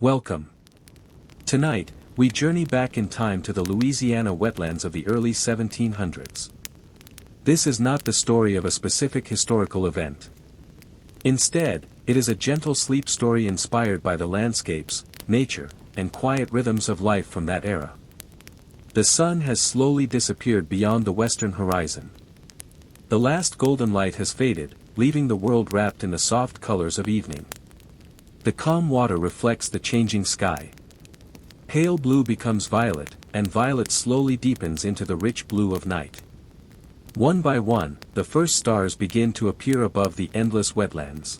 Welcome. Tonight, we journey back in time to the Louisiana wetlands of the early 1700s. This is not the story of a specific historical event. Instead, it is a gentle sleep story inspired by the landscapes, nature, and quiet rhythms of life from that era. The sun has slowly disappeared beyond the western horizon. The last golden light has faded, leaving the world wrapped in the soft colors of evening. The calm water reflects the changing sky. Pale blue becomes violet, and violet slowly deepens into the rich blue of night. One by one, the first stars begin to appear above the endless wetlands.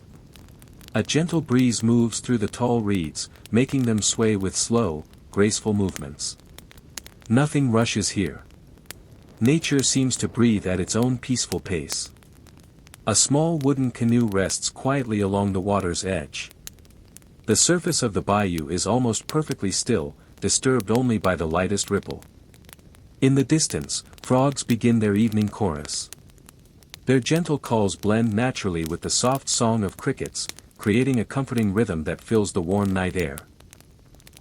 A gentle breeze moves through the tall reeds, making them sway with slow, graceful movements. Nothing rushes here. Nature seems to breathe at its own peaceful pace. A small wooden canoe rests quietly along the water's edge. The surface of the bayou is almost perfectly still, disturbed only by the lightest ripple. In the distance, frogs begin their evening chorus. Their gentle calls blend naturally with the soft song of crickets, creating a comforting rhythm that fills the warm night air.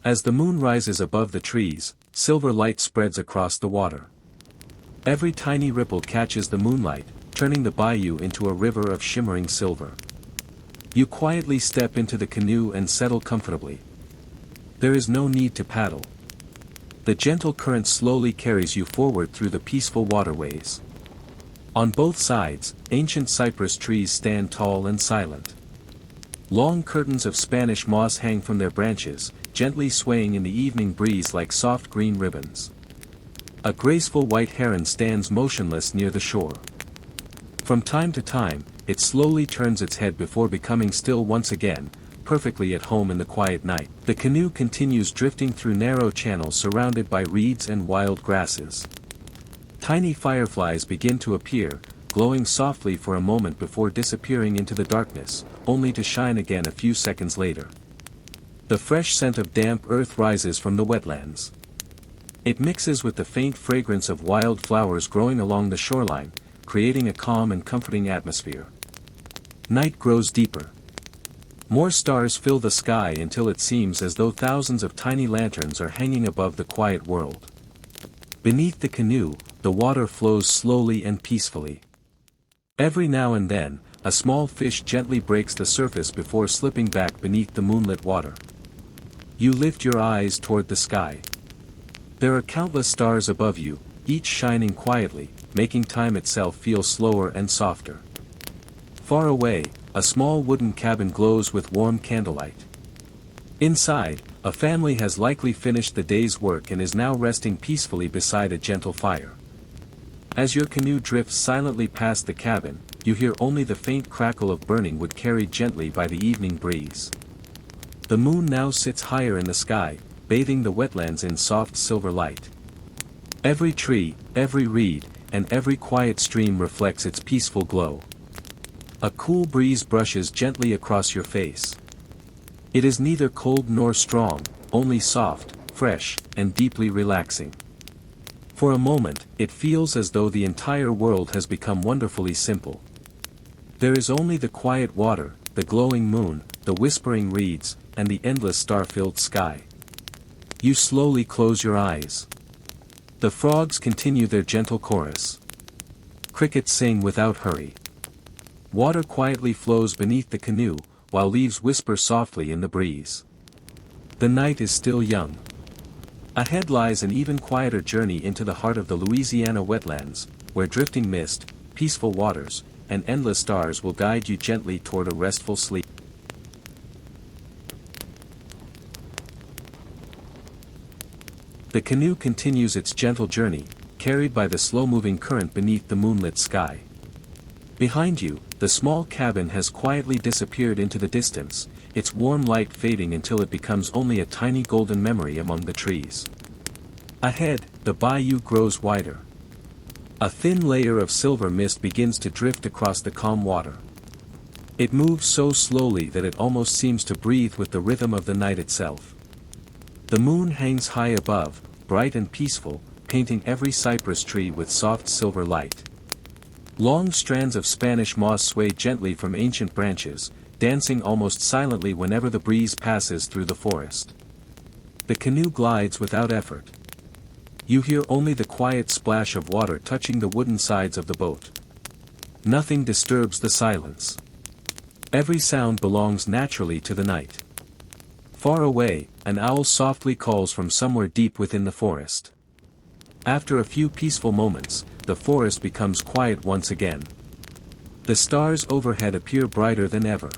As the moon rises above the trees, silver light spreads across the water. Every tiny ripple catches the moonlight, turning the bayou into a river of shimmering silver. You quietly step into the canoe and settle comfortably. There is no need to paddle. The gentle current slowly carries you forward through the peaceful waterways. On both sides, ancient cypress trees stand tall and silent. Long curtains of Spanish moss hang from their branches, gently swaying in the evening breeze like soft green ribbons. A graceful white heron stands motionless near the shore. From time to time, it slowly turns its head before becoming still once again, perfectly at home in the quiet night. The canoe continues drifting through narrow channels surrounded by reeds and wild grasses. Tiny fireflies begin to appear, glowing softly for a moment before disappearing into the darkness, only to shine again a few seconds later. The fresh scent of damp earth rises from the wetlands. It mixes with the faint fragrance of wild flowers growing along the shoreline, creating a calm and comforting atmosphere. Night grows deeper. More stars fill the sky until it seems as though thousands of tiny lanterns are hanging above the quiet world. Beneath the canoe, the water flows slowly and peacefully. Every now and then, a small fish gently breaks the surface before slipping back beneath the moonlit water. You lift your eyes toward the sky. There are countless stars above you, each shining quietly, making time itself feel slower and softer. Far away, a small wooden cabin glows with warm candlelight. Inside, a family has likely finished the day's work and is now resting peacefully beside a gentle fire. As your canoe drifts silently past the cabin, you hear only the faint crackle of burning wood carried gently by the evening breeze. The moon now sits higher in the sky, bathing the wetlands in soft silver light. Every tree, every reed, and every quiet stream reflects its peaceful glow. A cool breeze brushes gently across your face. It is neither cold nor strong, only soft, fresh, and deeply relaxing. For a moment, it feels as though the entire world has become wonderfully simple. There is only the quiet water, the glowing moon, the whispering reeds, and the endless star-filled sky. You slowly close your eyes. The frogs continue their gentle chorus. Crickets sing without hurry. Water quietly flows beneath the canoe, while leaves whisper softly in the breeze. The night is still young. Ahead lies an even quieter journey into the heart of the Louisiana wetlands, where drifting mist, peaceful waters, and endless stars will guide you gently toward a restful sleep. The canoe continues its gentle journey, carried by the slow-moving current beneath the moonlit sky. Behind you, the small cabin has quietly disappeared into the distance, its warm light fading until it becomes only a tiny golden memory among the trees. Ahead, the bayou grows wider. A thin layer of silver mist begins to drift across the calm water. It moves so slowly that it almost seems to breathe with the rhythm of the night itself. The moon hangs high above, bright and peaceful, painting every cypress tree with soft silver light. Long strands of Spanish moss sway gently from ancient branches, dancing almost silently whenever the breeze passes through the forest. The canoe glides without effort. You hear only the quiet splash of water touching the wooden sides of the boat. Nothing disturbs the silence. Every sound belongs naturally to the night. Far away, an owl softly calls from somewhere deep within the forest. After a few peaceful moments, the forest becomes quiet once again. The stars overhead appear brighter than ever.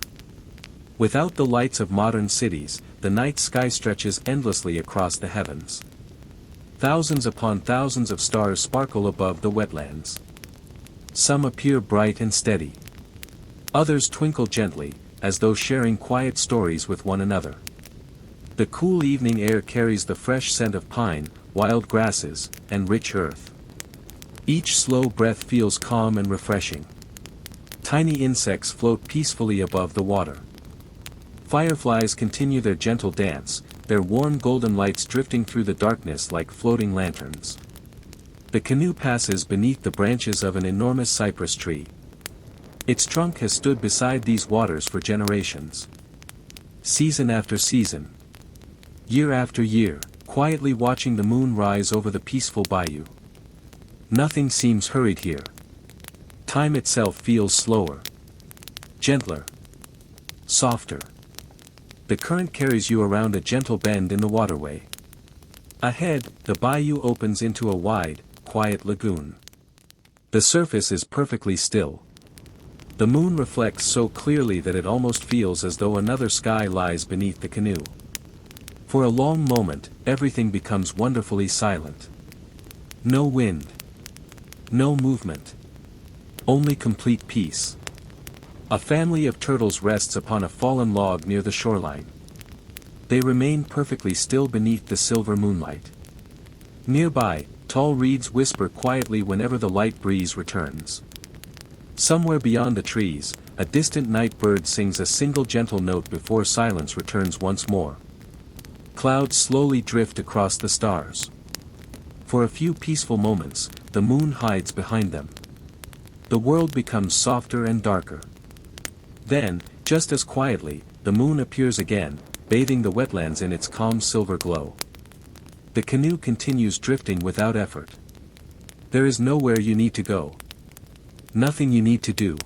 Without the lights of modern cities, the night sky stretches endlessly across the heavens. Thousands upon thousands of stars sparkle above the wetlands. Some appear bright and steady. Others twinkle gently, as though sharing quiet stories with one another. The cool evening air carries the fresh scent of pine, wild grasses, and rich earth. Each slow breath feels calm and refreshing. Tiny insects float peacefully above the water. Fireflies continue their gentle dance, their warm golden lights drifting through the darkness like floating lanterns. The canoe passes beneath the branches of an enormous cypress tree. Its trunk has stood beside these waters for generations. Season after season, year after year, quietly watching the moon rise over the peaceful bayou. Nothing seems hurried here. Time itself feels slower, gentler, softer. The current carries you around a gentle bend in the waterway. Ahead, the bayou opens into a wide, quiet lagoon. The surface is perfectly still. The moon reflects so clearly that it almost feels as though another sky lies beneath the canoe. For a long moment, everything becomes wonderfully silent. No wind. No movement. Only complete peace. A family of turtles rests upon a fallen log near the shoreline. They remain perfectly still beneath the silver moonlight. Nearby, tall reeds whisper quietly whenever the light breeze returns. Somewhere beyond the trees, a distant night bird sings a single gentle note before silence returns once more. Clouds slowly drift across the stars. For a few peaceful moments, the moon hides behind them. The world becomes softer and darker. Then, just as quietly, the moon appears again, bathing the wetlands in its calm silver glow. The canoe continues drifting without effort. There is nowhere you need to go. Nothing you need to do.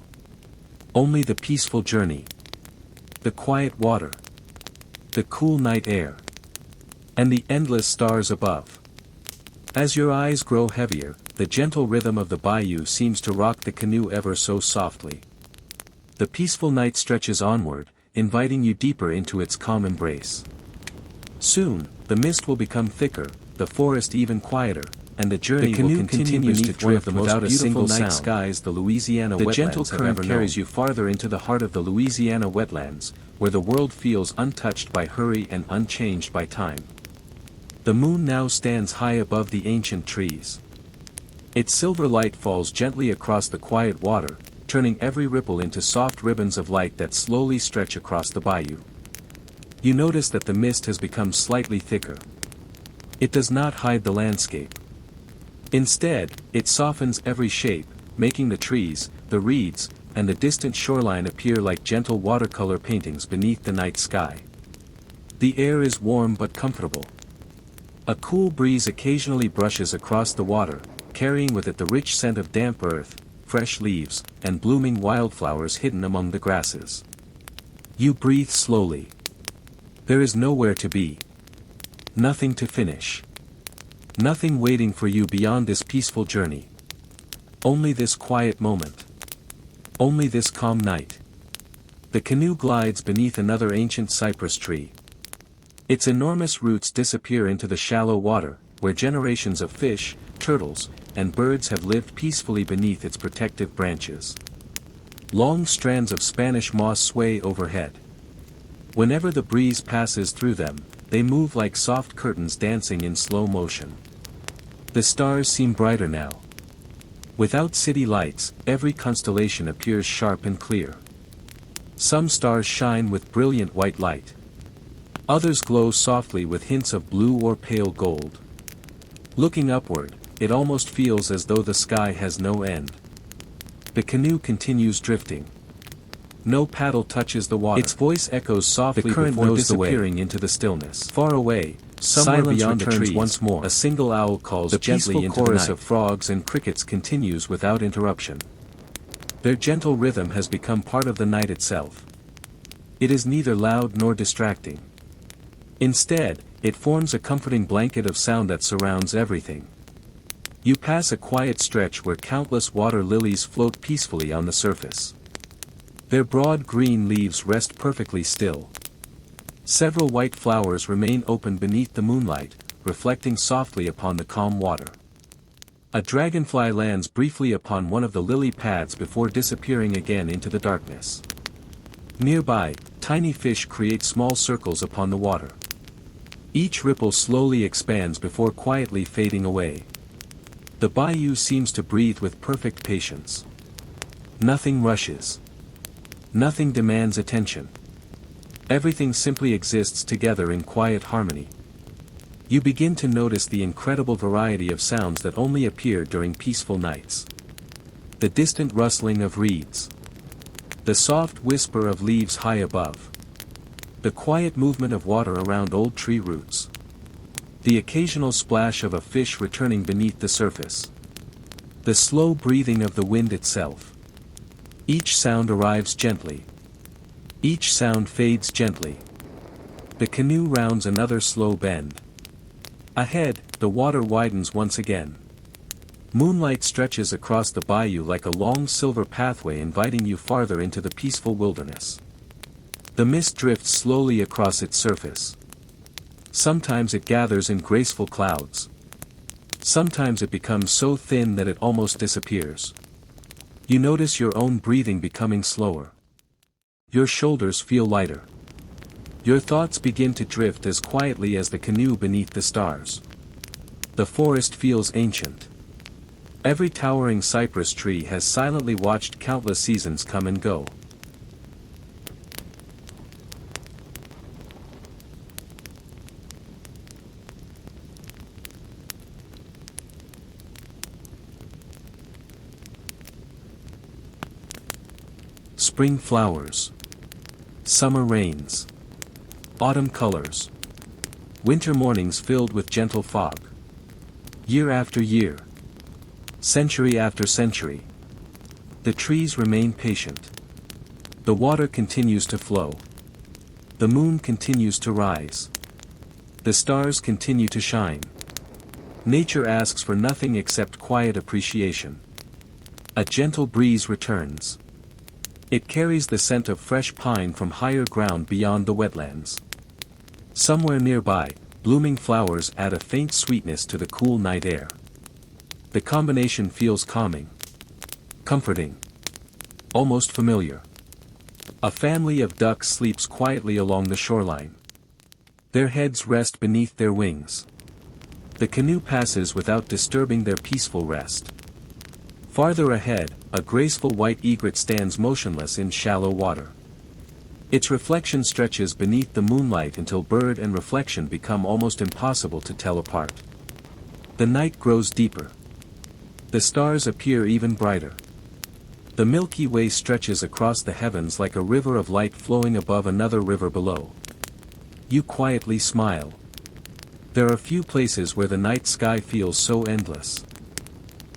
Only the peaceful journey. The quiet water. The cool night air. And the endless stars above. As your eyes grow heavier, the gentle rhythm of the bayou seems to rock the canoe ever so softly. The peaceful night stretches onward, inviting you deeper into its calm embrace. Soon, the mist will become thicker, the forest even quieter, and the journey will continue to drift without a single night skies the Louisiana wetlands. The gentle current carries you farther into the heart of the Louisiana wetlands, where the world feels untouched by hurry and unchanged by time. The moon now stands high above the ancient trees. Its silver light falls gently across the quiet water, turning every ripple into soft ribbons of light that slowly stretch across the bayou. You notice that the mist has become slightly thicker. It does not hide the landscape. Instead, it softens every shape, making the trees, the reeds, and the distant shoreline appear like gentle watercolor paintings beneath the night sky. The air is warm but comfortable. A cool breeze occasionally brushes across the water, carrying with it the rich scent of damp earth, fresh leaves, and blooming wildflowers hidden among the grasses. You breathe slowly. There is nowhere to be. Nothing to finish. Nothing waiting for you beyond this peaceful journey. Only this quiet moment. Only this calm night. The canoe glides beneath another ancient cypress tree. Its enormous roots disappear into the shallow water, where generations of fish, turtles, and birds have lived peacefully beneath its protective branches. Long strands of Spanish moss sway overhead. Whenever the breeze passes through them, they move like soft curtains dancing in slow motion. The stars seem brighter now. Without city lights, every constellation appears sharp and clear. Some stars shine with brilliant white light. Others glow softly with hints of blue or pale gold. Looking upward, it almost feels as though the sky has no end. The canoe continues drifting. No paddle touches the water. Its voice echoes softly before disappearing into the stillness. Far away, somewhere beyond the trees, once more, a single owl calls gently into the night. The chorus of frogs and crickets continues without interruption. Their gentle rhythm has become part of the night itself. It is neither loud nor distracting. Instead, it forms a comforting blanket of sound that surrounds everything. You pass a quiet stretch where countless water lilies float peacefully on the surface. Their broad green leaves rest perfectly still. Several white flowers remain open beneath the moonlight, reflecting softly upon the calm water. A dragonfly lands briefly upon one of the lily pads before disappearing again into the darkness. Nearby, tiny fish create small circles upon the water. Each ripple slowly expands before quietly fading away. The bayou seems to breathe with perfect patience. Nothing rushes. Nothing demands attention. Everything simply exists together in quiet harmony. You begin to notice the incredible variety of sounds that only appear during peaceful nights. The distant rustling of reeds. The soft whisper of leaves high above. The quiet movement of water around old tree roots. The occasional splash of a fish returning beneath the surface. The slow breathing of the wind itself. Each sound arrives gently. Each sound fades gently. The canoe rounds another slow bend. Ahead, the water widens once again. Moonlight stretches across the bayou like a long silver pathway inviting you farther into the peaceful wilderness. The mist drifts slowly across its surface. Sometimes it gathers in graceful clouds. Sometimes it becomes so thin that it almost disappears. You notice your own breathing becoming slower. Your shoulders feel lighter. Your thoughts begin to drift as quietly as the canoe beneath the stars. The forest feels ancient. Every towering cypress tree has silently watched countless seasons come and go. Spring flowers. Summer rains. Autumn colors. Winter mornings filled with gentle fog. Year after year. Century after century. The trees remain patient. The water continues to flow. The moon continues to rise. The stars continue to shine. Nature asks for nothing except quiet appreciation. A gentle breeze returns. It carries the scent of fresh pine from higher ground beyond the wetlands. Somewhere nearby, blooming flowers add a faint sweetness to the cool night air. The combination feels calming, comforting, almost familiar. A family of ducks sleeps quietly along the shoreline. Their heads rest beneath their wings. The canoe passes without disturbing their peaceful rest. Farther ahead, a graceful white egret stands motionless in shallow water. Its reflection stretches beneath the moonlight until bird and reflection become almost impossible to tell apart. The night grows deeper. The stars appear even brighter. The Milky Way stretches across the heavens like a river of light flowing above another river below. You quietly smile. There are few places where the night sky feels so endless.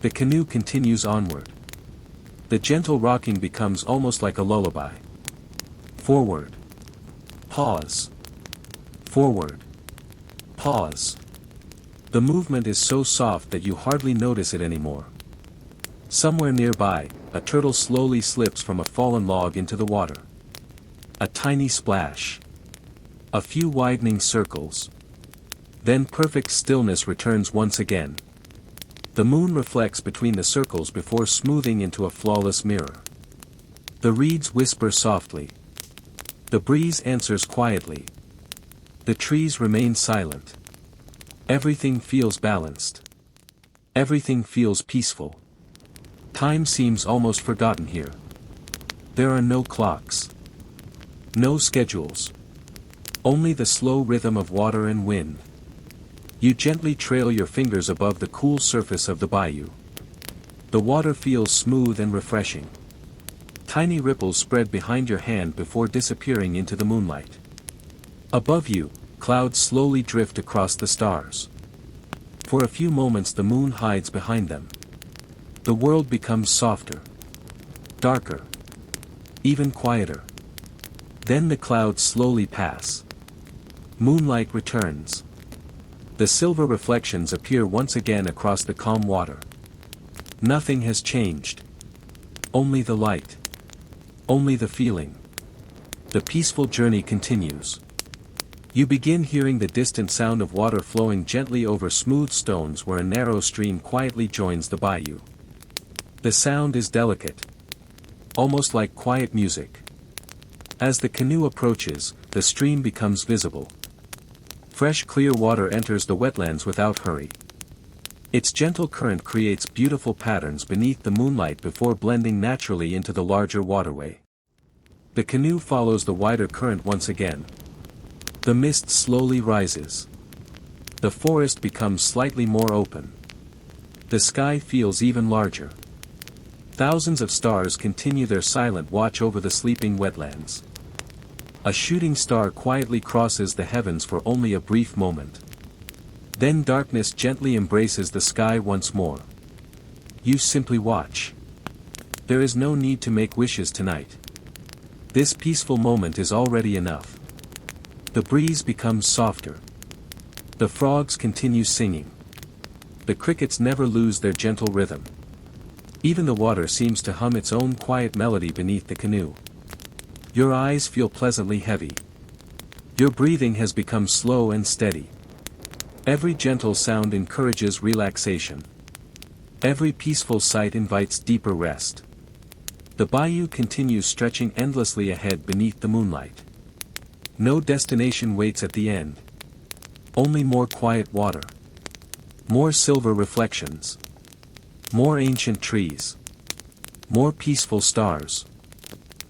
The canoe continues onward. The gentle rocking becomes almost like a lullaby. Forward. Pause. Forward. Pause. The movement is so soft that you hardly notice it anymore. Somewhere nearby, a turtle slowly slips from a fallen log into the water. A tiny splash. A few widening circles. Then perfect stillness returns once again. The moon reflects between the circles before smoothing into a flawless mirror. The reeds whisper softly. The breeze answers quietly. The trees remain silent. Everything feels balanced. Everything feels peaceful. Time seems almost forgotten here. There are no clocks. No schedules. Only the slow rhythm of water and wind. You gently trail your fingers above the cool surface of the bayou. The water feels smooth and refreshing. Tiny ripples spread behind your hand before disappearing into the moonlight. Above you, clouds slowly drift across the stars. For a few moments the moon hides behind them. The world becomes softer, darker, even quieter. Then the clouds slowly pass. Moonlight returns. The silver reflections appear once again across the calm water. Nothing has changed. Only the light. Only the feeling. The peaceful journey continues. You begin hearing the distant sound of water flowing gently over smooth stones where a narrow stream quietly joins the bayou. The sound is delicate, almost like quiet music. As the canoe approaches, the stream becomes visible. Fresh clear water enters the wetlands without hurry. Its gentle current creates beautiful patterns beneath the moonlight before blending naturally into the larger waterway. The canoe follows the wider current once again. The mist slowly rises. The forest becomes slightly more open. The sky feels even larger. Thousands of stars continue their silent watch over the sleeping wetlands. A shooting star quietly crosses the heavens for only a brief moment. Then darkness gently embraces the sky once more. You simply watch. There is no need to make wishes tonight. This peaceful moment is already enough. The breeze becomes softer. The frogs continue singing. The crickets never lose their gentle rhythm. Even the water seems to hum its own quiet melody beneath the canoe. Your eyes feel pleasantly heavy. Your breathing has become slow and steady. Every gentle sound encourages relaxation. Every peaceful sight invites deeper rest. The bayou continues stretching endlessly ahead beneath the moonlight. No destination waits at the end. Only more quiet water. More silver reflections. More ancient trees. More peaceful stars.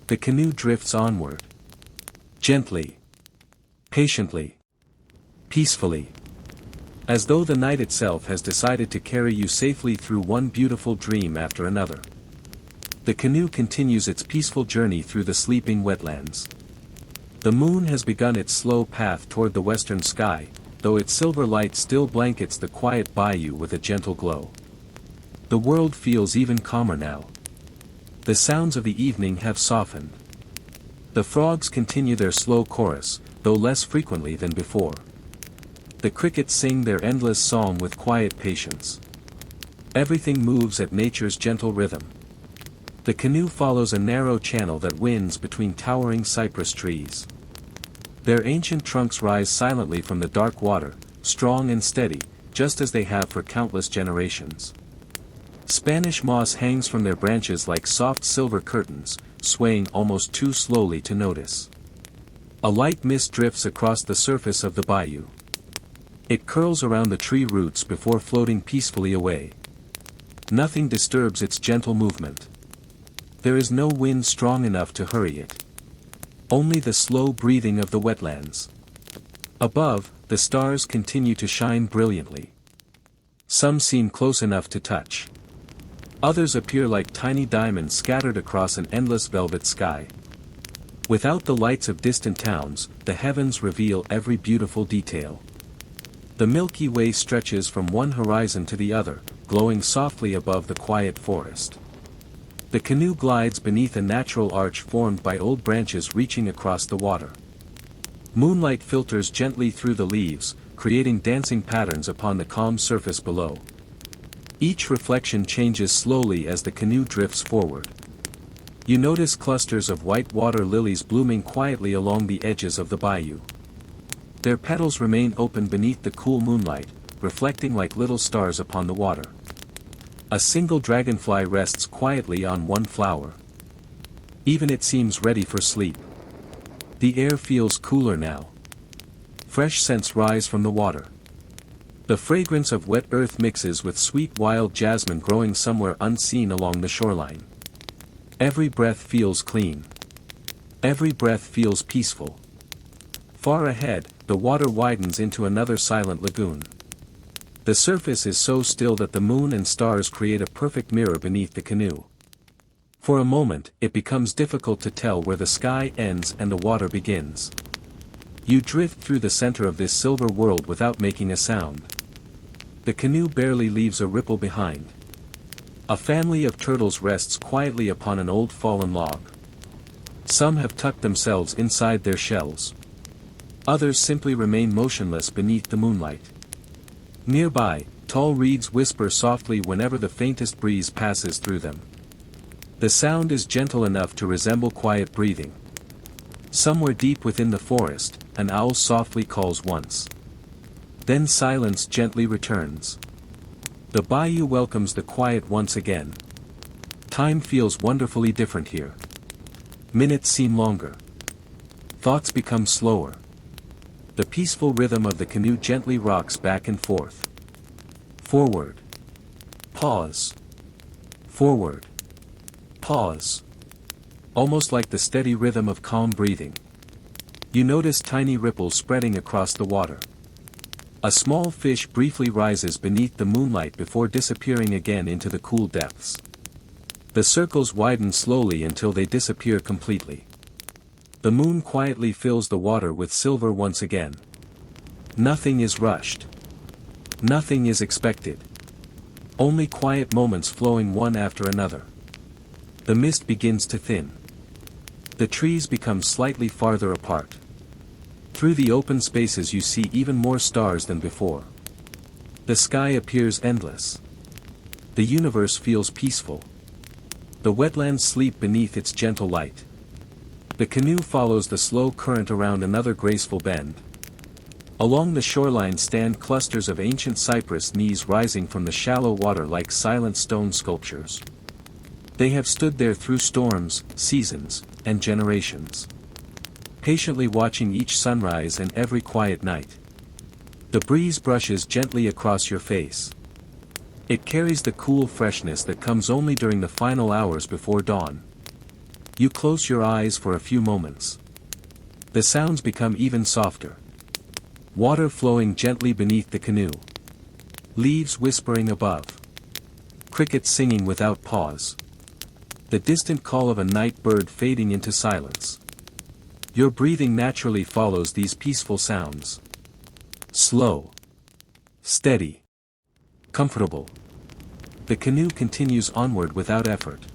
The canoe drifts onward. Gently. Patiently. Peacefully. As though the night itself has decided to carry you safely through one beautiful dream after another. The canoe continues its peaceful journey through the sleeping wetlands. The moon has begun its slow path toward the western sky, though its silver light still blankets the quiet bayou with a gentle glow. The world feels even calmer now. The sounds of the evening have softened. The frogs continue their slow chorus, though less frequently than before. The crickets sing their endless song with quiet patience. Everything moves at nature's gentle rhythm. The canoe follows a narrow channel that winds between towering cypress trees. Their ancient trunks rise silently from the dark water, strong and steady, just as they have for countless generations. Spanish moss hangs from their branches like soft silver curtains, swaying almost too slowly to notice. A light mist drifts across the surface of the bayou. It curls around the tree roots before floating peacefully away. Nothing disturbs its gentle movement. There is no wind strong enough to hurry it. Only the slow breathing of the wetlands. Above, the stars continue to shine brilliantly. Some seem close enough to touch. Others appear like tiny diamonds scattered across an endless velvet sky. Without the lights of distant towns, the heavens reveal every beautiful detail. The Milky Way stretches from one horizon to the other, glowing softly above the quiet forest. The canoe glides beneath a natural arch formed by old branches reaching across the water. Moonlight filters gently through the leaves, creating dancing patterns upon the calm surface below. Each reflection changes slowly as the canoe drifts forward. You notice clusters of white water lilies blooming quietly along the edges of the bayou. Their petals remain open beneath the cool moonlight, reflecting like little stars upon the water. A single dragonfly rests quietly on one flower. Even it seems ready for sleep. The air feels cooler now. Fresh scents rise from the water. The fragrance of wet earth mixes with sweet wild jasmine growing somewhere unseen along the shoreline. Every breath feels clean. Every breath feels peaceful. Far ahead, the water widens into another silent lagoon. The surface is so still that the moon and stars create a perfect mirror beneath the canoe. For a moment, it becomes difficult to tell where the sky ends and the water begins. You drift through the center of this silver world without making a sound. The canoe barely leaves a ripple behind. A family of turtles rests quietly upon an old fallen log. Some have tucked themselves inside their shells. Others simply remain motionless beneath the moonlight. Nearby, tall reeds whisper softly whenever the faintest breeze passes through them. The sound is gentle enough to resemble quiet breathing. Somewhere deep within the forest, an owl softly calls once. Then silence gently returns. The bayou welcomes the quiet once again. Time feels wonderfully different here. Minutes seem longer. Thoughts become slower. The peaceful rhythm of the canoe gently rocks back and forth. Forward. Pause. Forward. Pause. Almost like the steady rhythm of calm breathing. You notice tiny ripples spreading across the water. A small fish briefly rises beneath the moonlight before disappearing again into the cool depths. The circles widen slowly until they disappear completely. The moon quietly fills the water with silver once again. Nothing is rushed. Nothing is expected. Only quiet moments flowing one after another. The mist begins to thin. The trees become slightly farther apart. Through the open spaces you see even more stars than before. The sky appears endless. The universe feels peaceful. The wetlands sleep beneath its gentle light. The canoe follows the slow current around another graceful bend. Along the shoreline stand clusters of ancient cypress knees rising from the shallow water like silent stone sculptures. They have stood there through storms, seasons, and generations. Patiently watching each sunrise and every quiet night. The breeze brushes gently across your face. It carries the cool freshness that comes only during the final hours before dawn. You close your eyes for a few moments. The sounds become even softer. Water flowing gently beneath the canoe. Leaves whispering above. Crickets singing without pause. The distant call of a night bird fading into silence. Your breathing naturally follows these peaceful sounds. Slow. Steady. Comfortable. The canoe continues onward without effort.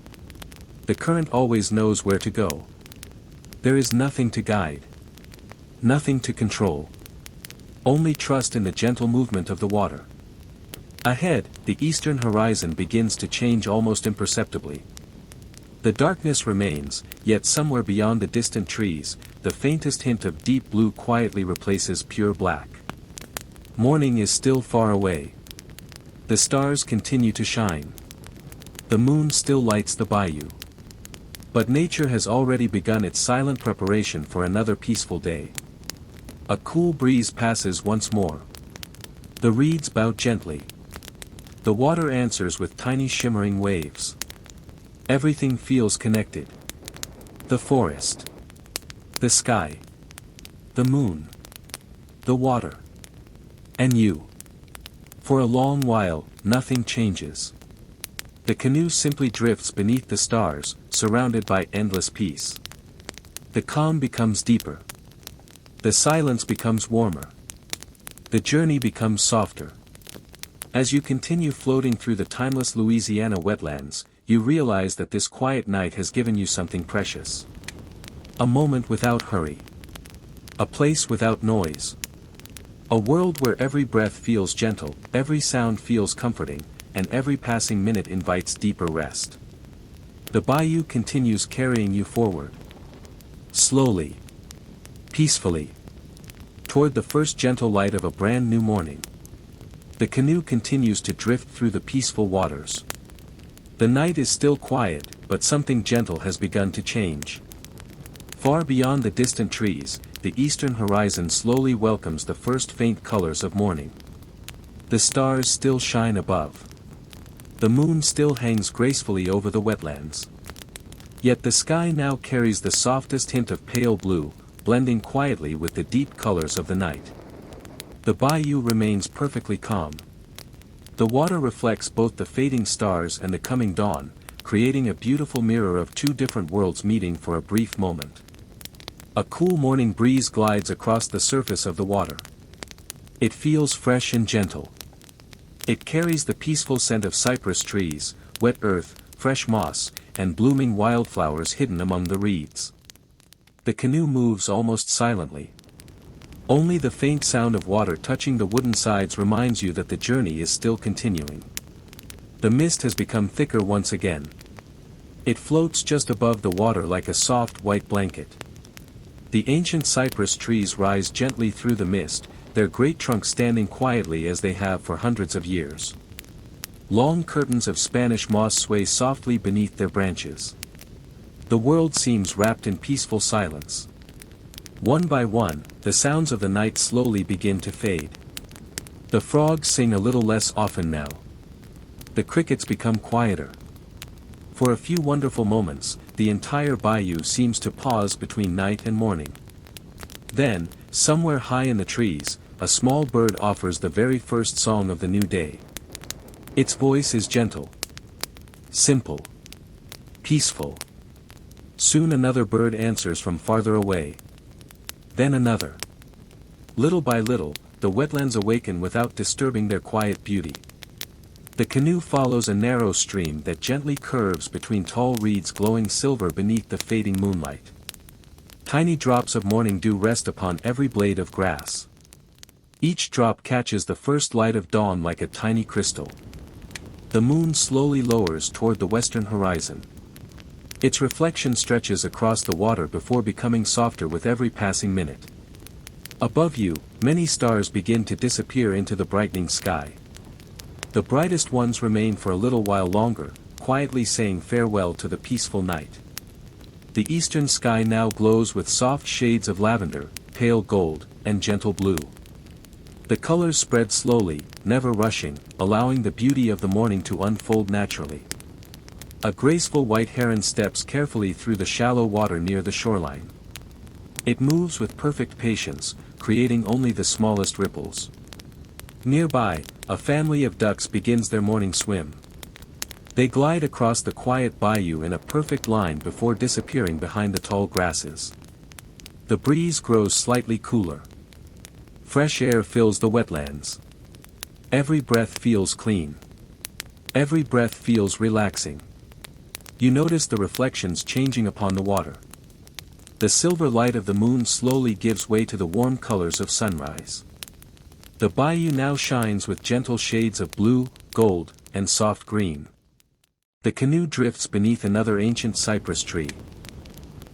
The current always knows where to go. There is nothing to guide. Nothing to control. Only trust in the gentle movement of the water. Ahead, the eastern horizon begins to change almost imperceptibly. The darkness remains, yet somewhere beyond the distant trees, the faintest hint of deep blue quietly replaces pure black. Morning is still far away. The stars continue to shine. The moon still lights the bayou. But nature has already begun its silent preparation for another peaceful day. A cool breeze passes once more. The reeds bow gently. The water answers with tiny shimmering waves. Everything feels connected. The forest. The sky. The moon. The water. And you. For a long while, nothing changes. The canoe simply drifts beneath the stars, surrounded by endless peace. The calm becomes deeper. The silence becomes warmer. The journey becomes softer. As you continue floating through the timeless Louisiana wetlands, you realize that this quiet night has given you something precious. A moment without hurry. A place without noise. A world where every breath feels gentle, every sound feels comforting, and every passing minute invites deeper rest. The bayou continues carrying you forward. Slowly. Peacefully. Toward the first gentle light of a brand new morning. The canoe continues to drift through the peaceful waters. The night is still quiet, but something gentle has begun to change. Far beyond the distant trees, the eastern horizon slowly welcomes the first faint colors of morning. The stars still shine above. The moon still hangs gracefully over the wetlands. Yet the sky now carries the softest hint of pale blue, blending quietly with the deep colors of the night. The bayou remains perfectly calm. The water reflects both the fading stars and the coming dawn, creating a beautiful mirror of two different worlds meeting for a brief moment. A cool morning breeze glides across the surface of the water. It feels fresh and gentle. It carries the peaceful scent of cypress trees, wet earth, fresh moss, and blooming wildflowers hidden among the reeds. The canoe moves almost silently. Only the faint sound of water touching the wooden sides reminds you that the journey is still continuing. The mist has become thicker once again. It floats just above the water like a soft white blanket. The ancient cypress trees rise gently through the mist, their great trunks standing quietly as they have for hundreds of years. Long curtains of Spanish moss sway softly beneath their branches. The world seems wrapped in peaceful silence. One by one, the sounds of the night slowly begin to fade. The frogs sing a little less often now. The crickets become quieter. For a few wonderful moments, the entire bayou seems to pause between night and morning. Then, somewhere high in the trees, a small bird offers the very first song of the new day. Its voice is gentle, simple, peaceful. Soon another bird answers from farther away. Then another. Little by little, the wetlands awaken without disturbing their quiet beauty. The canoe follows a narrow stream that gently curves between tall reeds glowing silver beneath the fading moonlight. Tiny drops of morning dew rest upon every blade of grass. Each drop catches the first light of dawn like a tiny crystal. The moon slowly lowers toward the western horizon. Its reflection stretches across the water before becoming softer with every passing minute. Above you, many stars begin to disappear into the brightening sky. The brightest ones remain for a little while longer, quietly saying farewell to the peaceful night. The eastern sky now glows with soft shades of lavender, pale gold, and gentle blue. The colors spread slowly, never rushing, allowing the beauty of the morning to unfold naturally. A graceful white heron steps carefully through the shallow water near the shoreline. It moves with perfect patience, creating only the smallest ripples. Nearby, a family of ducks begins their morning swim. They glide across the quiet bayou in a perfect line before disappearing behind the tall grasses. The breeze grows slightly cooler. Fresh air fills the wetlands. Every breath feels clean. Every breath feels relaxing. You notice the reflections changing upon the water. The silver light of the moon slowly gives way to the warm colors of sunrise. The bayou now shines with gentle shades of blue, gold, and soft green. The canoe drifts beneath another ancient cypress tree.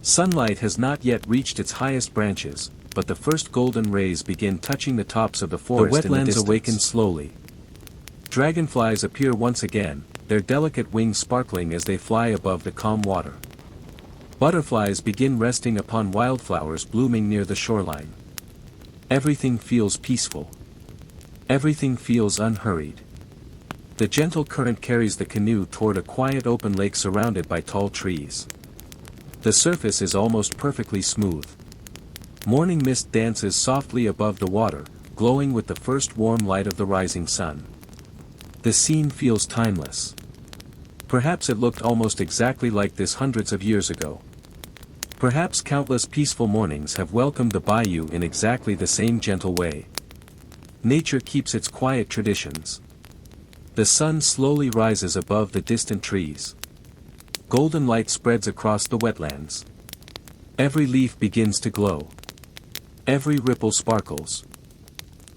Sunlight has not yet reached its highest branches, but the first golden rays begin touching the tops of the forest. The wetlands awaken slowly. Dragonflies appear once again, their delicate wings sparkling as they fly above the calm water. Butterflies begin resting upon wildflowers blooming near the shoreline. Everything feels peaceful. Everything feels unhurried. The gentle current carries the canoe toward a quiet open lake surrounded by tall trees. The surface is almost perfectly smooth. Morning mist dances softly above the water, glowing with the first warm light of the rising sun. The scene feels timeless. Perhaps it looked almost exactly like this hundreds of years ago. Perhaps countless peaceful mornings have welcomed the bayou in exactly the same gentle way. Nature keeps its quiet traditions. The sun slowly rises above the distant trees. Golden light spreads across the wetlands. Every leaf begins to glow. Every ripple sparkles.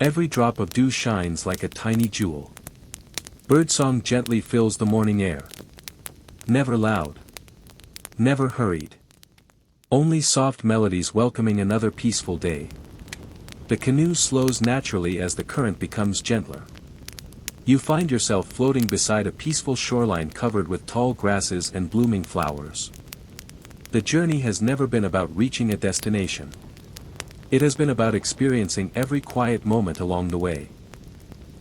Every drop of dew shines like a tiny jewel. Birdsong gently fills the morning air. Never loud. Never hurried. Only soft melodies welcoming another peaceful day. The canoe slows naturally as the current becomes gentler. You find yourself floating beside a peaceful shoreline covered with tall grasses and blooming flowers. The journey has never been about reaching a destination. It has been about experiencing every quiet moment along the way.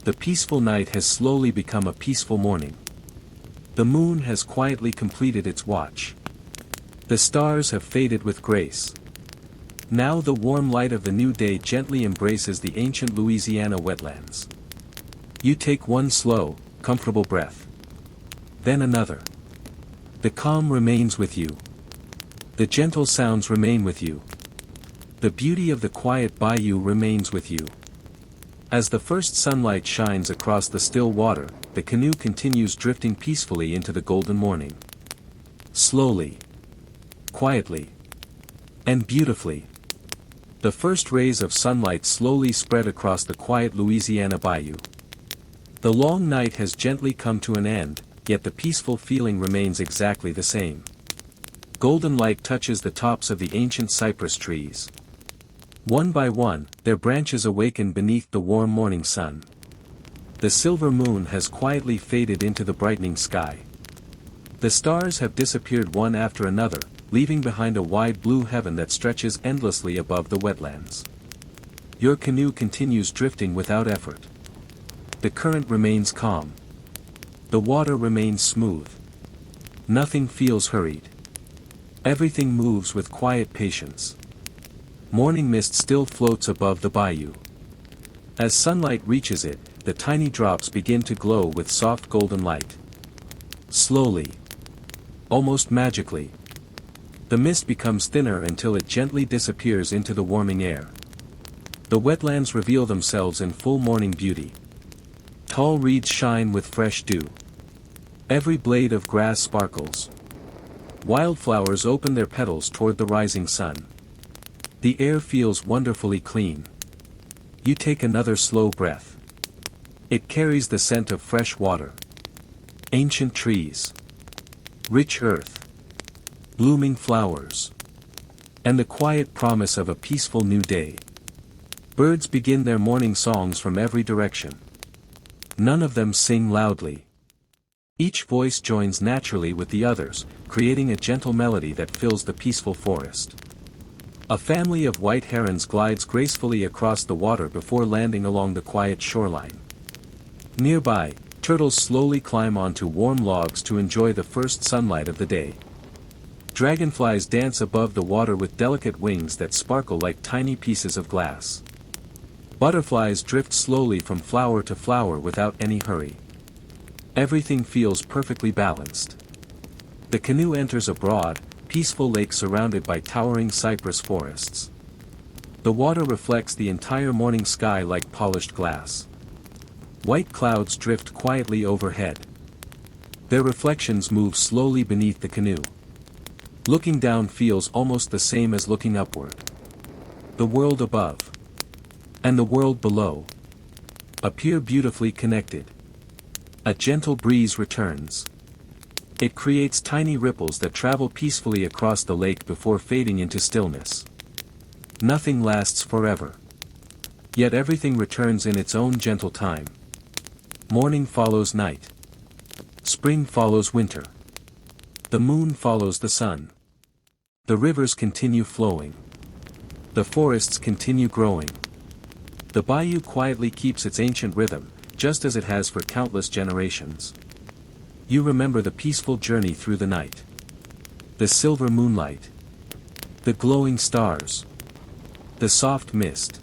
The peaceful night has slowly become a peaceful morning. The moon has quietly completed its watch. The stars have faded with grace. Now the warm light of the new day gently embraces the ancient Louisiana wetlands. You take one slow, comfortable breath. Then another. The calm remains with you. The gentle sounds remain with you. The beauty of the quiet bayou remains with you. As the first sunlight shines across the still water, the canoe continues drifting peacefully into the golden morning. Slowly, quietly, and beautifully, the first rays of sunlight slowly spread across the quiet Louisiana bayou. The long night has gently come to an end, yet the peaceful feeling remains exactly the same. Golden light touches the tops of the ancient cypress trees. One by one, their branches awaken beneath the warm morning sun. The silver moon has quietly faded into the brightening sky. The stars have disappeared one after another, leaving behind a wide blue heaven that stretches endlessly above the wetlands. Your canoe continues drifting without effort. The current remains calm. The water remains smooth. Nothing feels hurried. Everything moves with quiet patience. Morning mist still floats above the bayou. As sunlight reaches it, the tiny drops begin to glow with soft golden light. Slowly, almost magically, the mist becomes thinner until it gently disappears into the warming air. The wetlands reveal themselves in full morning beauty. Tall reeds shine with fresh dew. Every blade of grass sparkles. Wildflowers open their petals toward the rising sun. The air feels wonderfully clean. You take another slow breath. It carries the scent of fresh water, ancient trees, rich earth, blooming flowers, and the quiet promise of a peaceful new day. Birds begin their morning songs from every direction. None of them sing loudly. Each voice joins naturally with the others, creating a gentle melody that fills the peaceful forest. A family of white herons glides gracefully across the water before landing along the quiet shoreline. Nearby, turtles slowly climb onto warm logs to enjoy the first sunlight of the day. Dragonflies dance above the water with delicate wings that sparkle like tiny pieces of glass. Butterflies drift slowly from flower to flower without any hurry. Everything feels perfectly balanced. The canoe enters a broad, peaceful lake surrounded by towering cypress forests. The water reflects the entire morning sky like polished glass. White clouds drift quietly overhead. Their reflections move slowly beneath the canoe. Looking down feels almost the same as looking upward. The world above and the world below appear beautifully connected. A gentle breeze returns. It creates tiny ripples that travel peacefully across the lake before fading into stillness. Nothing lasts forever. Yet everything returns in its own gentle time. Morning follows night. Spring follows winter. The moon follows the sun. The rivers continue flowing. The forests continue growing. The bayou quietly keeps its ancient rhythm, just as it has for countless generations. You remember the peaceful journey through the night. The silver moonlight. The glowing stars. The soft mist.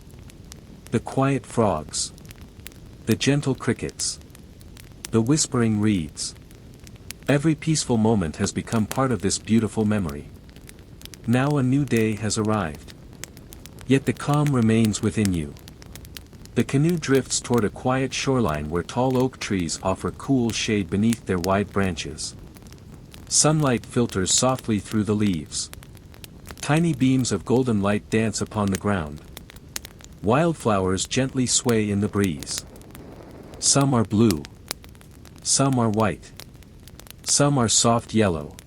The quiet frogs. The gentle crickets. The whispering reeds. Every peaceful moment has become part of this beautiful memory. Now a new day has arrived. Yet the calm remains within you. The canoe drifts toward a quiet shoreline where tall oak trees offer cool shade beneath their wide branches. Sunlight filters softly through the leaves. Tiny beams of golden light dance upon the ground. Wildflowers gently sway in the breeze. Some are blue. Some are white. Some are soft yellow.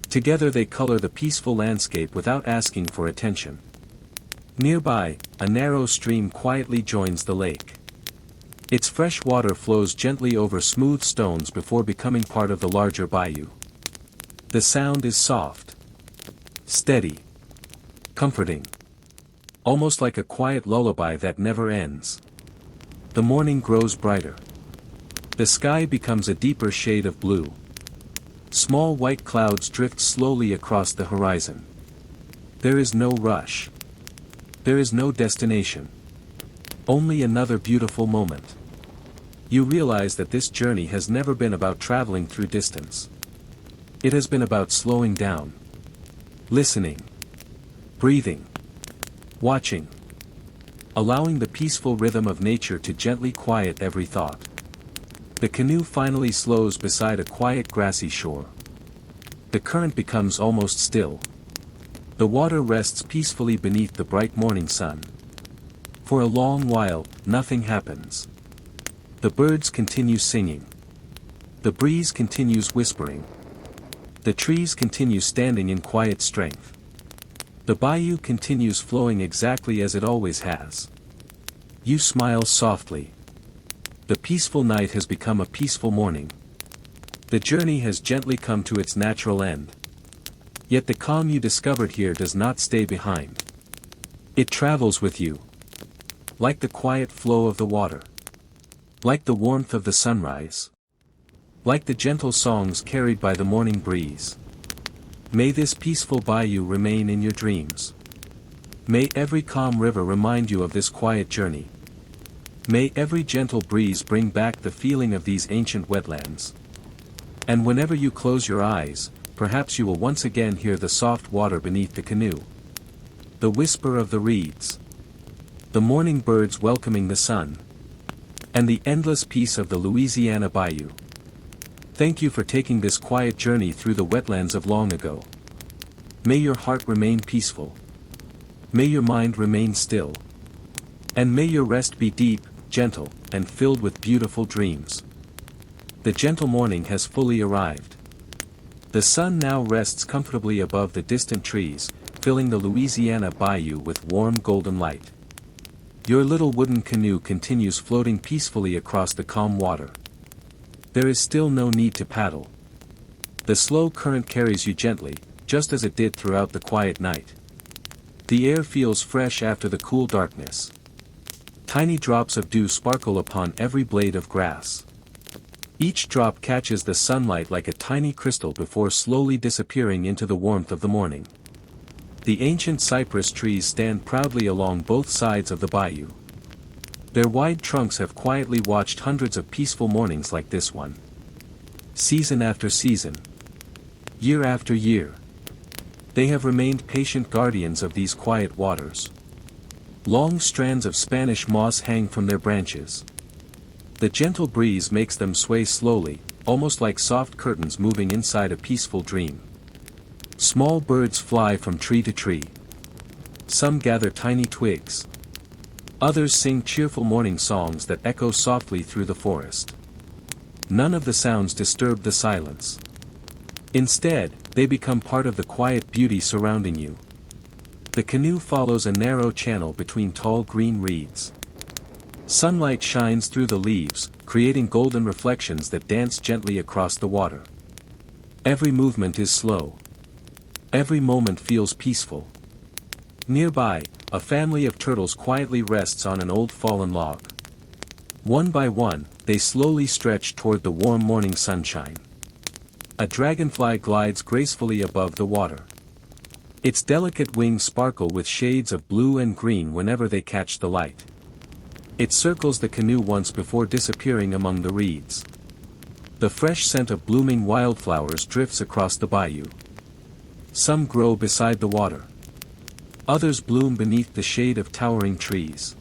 Together they color the peaceful landscape without asking for attention. Nearby, a narrow stream quietly joins the lake. Its fresh water flows gently over smooth stones before becoming part of the larger bayou. The sound is soft, steady, comforting. Almost like a quiet lullaby that never ends. The morning grows brighter. The sky becomes a deeper shade of blue. Small white clouds drift slowly across the horizon. There is no rush. There is no destination. Only another beautiful moment. You realize that this journey has never been about traveling through distance. It has been about slowing down. Listening. Breathing. Watching. Allowing the peaceful rhythm of nature to gently quiet every thought. The canoe finally slows beside a quiet grassy shore. The current becomes almost still. The water rests peacefully beneath the bright morning sun. For a long while, nothing happens. The birds continue singing. The breeze continues whispering. The trees continue standing in quiet strength. The bayou continues flowing exactly as it always has. You smile softly. The peaceful night has become a peaceful morning. The journey has gently come to its natural end. Yet the calm you discovered here does not stay behind. It travels with you. Like the quiet flow of the water. Like the warmth of the sunrise. Like the gentle songs carried by the morning breeze. May this peaceful bayou remain in your dreams. May every calm river remind you of this quiet journey. May every gentle breeze bring back the feeling of these ancient wetlands. And whenever you close your eyes, perhaps you will once again hear the soft water beneath the canoe. The whisper of the reeds. The morning birds welcoming the sun. And the endless peace of the Louisiana bayou. Thank you for taking this quiet journey through the wetlands of long ago. May your heart remain peaceful. May your mind remain still. And may your rest be deep, gentle, and filled with beautiful dreams. The gentle morning has fully arrived. The sun now rests comfortably above the distant trees, filling the Louisiana bayou with warm golden light. Your little wooden canoe continues floating peacefully across the calm water. There is still no need to paddle. The slow current carries you gently, just as it did throughout the quiet night. The air feels fresh after the cool darkness. Tiny drops of dew sparkle upon every blade of grass. Each drop catches the sunlight like a tiny crystal before slowly disappearing into the warmth of the morning. The ancient cypress trees stand proudly along both sides of the bayou. Their wide trunks have quietly watched hundreds of peaceful mornings like this one. Season after season. Year after year. They have remained patient guardians of these quiet waters. Long strands of Spanish moss hang from their branches. The gentle breeze makes them sway slowly, almost like soft curtains moving inside a peaceful dream. Small birds fly from tree to tree. Some gather tiny twigs. Others sing cheerful morning songs that echo softly through the forest. None of the sounds disturb the silence. Instead, they become part of the quiet beauty surrounding you. The canoe follows a narrow channel between tall green reeds. Sunlight shines through the leaves, creating golden reflections that dance gently across the water. Every movement is slow. Every moment feels peaceful. Nearby, a family of turtles quietly rests on an old fallen log. One by one, they slowly stretch toward the warm morning sunshine. A dragonfly glides gracefully above the water. Its delicate wings sparkle with shades of blue and green whenever they catch the light. It circles the canoe once before disappearing among the reeds. The fresh scent of blooming wildflowers drifts across the bayou. Some grow beside the water. Others bloom beneath the shade of towering trees.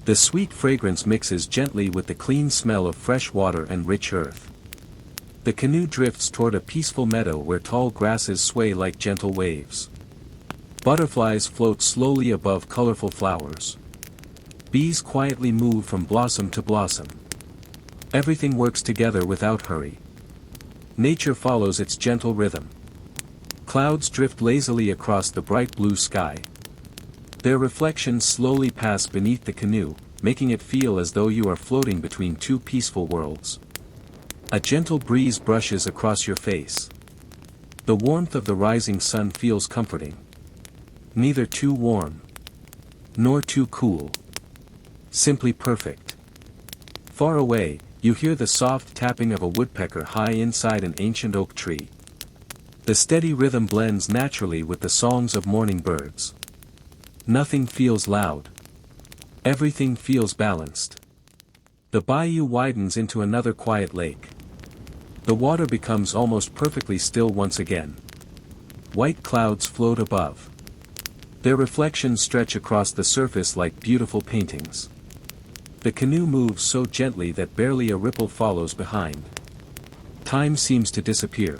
The sweet fragrance mixes gently with the clean smell of fresh water and rich earth. The canoe drifts toward a peaceful meadow where tall grasses sway like gentle waves. Butterflies float slowly above colorful flowers. Bees quietly move from blossom to blossom. Everything works together without hurry. Nature follows its gentle rhythm. Clouds drift lazily across the bright blue sky. Their reflections slowly pass beneath the canoe, making it feel as though you are floating between two peaceful worlds. A gentle breeze brushes across your face. The warmth of the rising sun feels comforting. Neither too warm, nor too cool. Simply perfect. Far away, you hear the soft tapping of a woodpecker high inside an ancient oak tree. The steady rhythm blends naturally with the songs of morning birds. Nothing feels loud. Everything feels balanced. The bayou widens into another quiet lake. The water becomes almost perfectly still once again. White clouds float above. Their reflections stretch across the surface like beautiful paintings. The canoe moves so gently that barely a ripple follows behind. Time seems to disappear.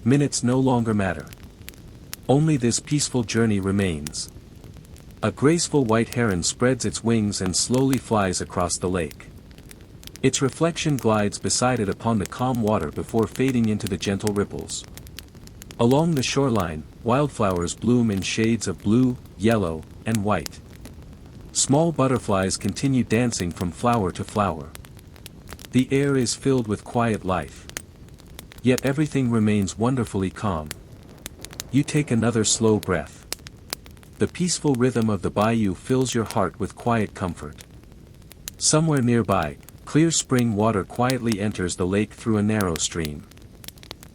Minutes no longer matter. Only this peaceful journey remains. A graceful white heron spreads its wings and slowly flies across the lake. Its reflection glides beside it upon the calm water before fading into the gentle ripples. Along the shoreline, wildflowers bloom in shades of blue, yellow, and white. Small butterflies continue dancing from flower to flower. The air is filled with quiet life. Yet everything remains wonderfully calm. You take another slow breath. The peaceful rhythm of the bayou fills your heart with quiet comfort. Somewhere nearby, clear spring water quietly enters the lake through a narrow stream.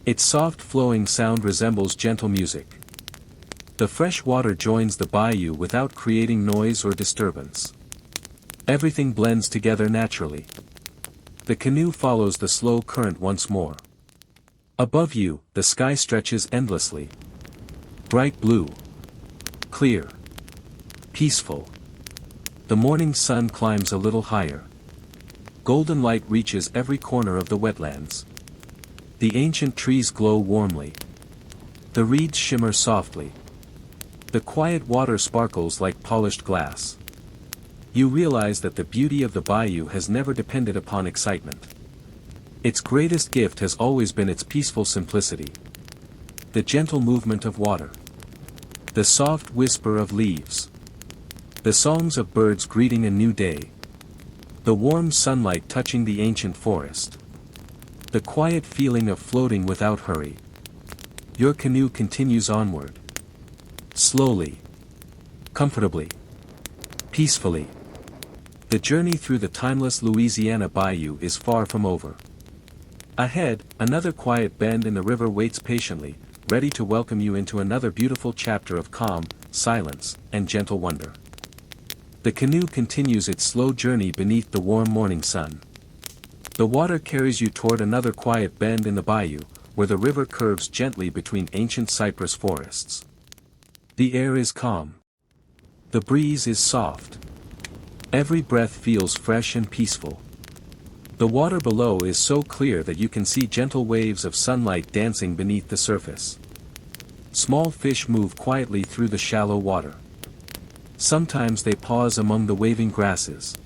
Its soft flowing sound resembles gentle music. The fresh water joins the bayou without creating noise or disturbance. Everything blends together naturally. The canoe follows the slow current once more. Above you, the sky stretches endlessly. Bright blue. Clear. Peaceful. The morning sun climbs a little higher. Golden light reaches every corner of the wetlands. The ancient trees glow warmly. The reeds shimmer softly. The quiet water sparkles like polished glass. You realize that the beauty of the bayou has never depended upon excitement. Its greatest gift has always been its peaceful simplicity. The gentle movement of water. The soft whisper of leaves. The songs of birds greeting a new day. The warm sunlight touching the ancient forest. The quiet feeling of floating without hurry. Your canoe continues onward. Slowly. Comfortably. Peacefully. The journey through the timeless Louisiana bayou is far from over. Ahead, another quiet bend in the river waits patiently, ready to welcome you into another beautiful chapter of calm, silence, and gentle wonder. The canoe continues its slow journey beneath the warm morning sun. The water carries you toward another quiet bend in the bayou, where the river curves gently between ancient cypress forests. The air is calm. The breeze is soft. Every breath feels fresh and peaceful. The water below is so clear that you can see gentle waves of sunlight dancing beneath the surface. Small fish move quietly through the shallow water. Sometimes they pause among the waving grasses.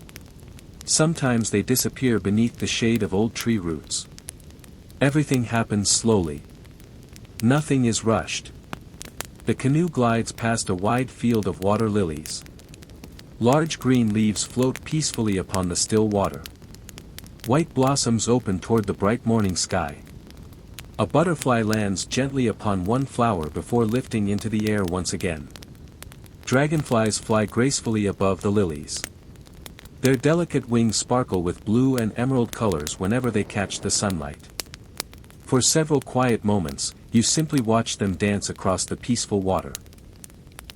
Sometimes they disappear beneath the shade of old tree roots. Everything happens slowly. Nothing is rushed. The canoe glides past a wide field of water lilies. Large green leaves float peacefully upon the still water. White blossoms open toward the bright morning sky. A butterfly lands gently upon one flower before lifting into the air once again. Dragonflies fly gracefully above the lilies. Their delicate wings sparkle with blue and emerald colors whenever they catch the sunlight. For several quiet moments, you simply watch them dance across the peaceful water.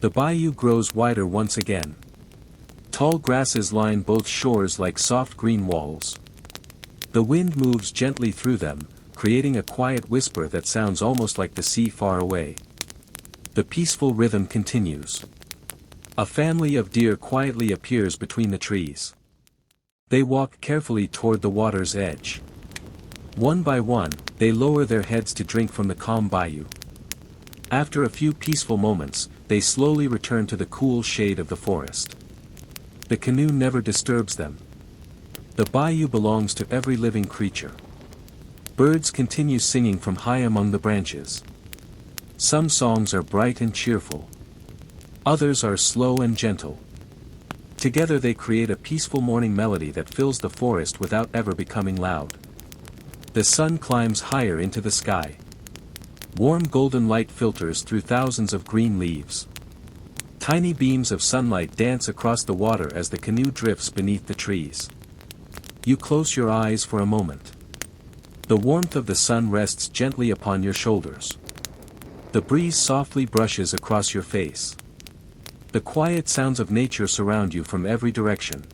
The bayou grows wider once again. Tall grasses line both shores like soft green walls. The wind moves gently through them, creating a quiet whisper that sounds almost like the sea far away. The peaceful rhythm continues. A family of deer quietly appears between the trees. They walk carefully toward the water's edge. One by one, they lower their heads to drink from the calm bayou. After a few peaceful moments, they slowly return to the cool shade of the forest. The canoe never disturbs them. The bayou belongs to every living creature. Birds continue singing from high among the branches. Some songs are bright and cheerful. Others are slow and gentle. Together they create a peaceful morning melody that fills the forest without ever becoming loud. The sun climbs higher into the sky. Warm golden light filters through thousands of green leaves. Tiny beams of sunlight dance across the water as the canoe drifts beneath the trees. You close your eyes for a moment. The warmth of the sun rests gently upon your shoulders. The breeze softly brushes across your face. The quiet sounds of nature surround you from every direction.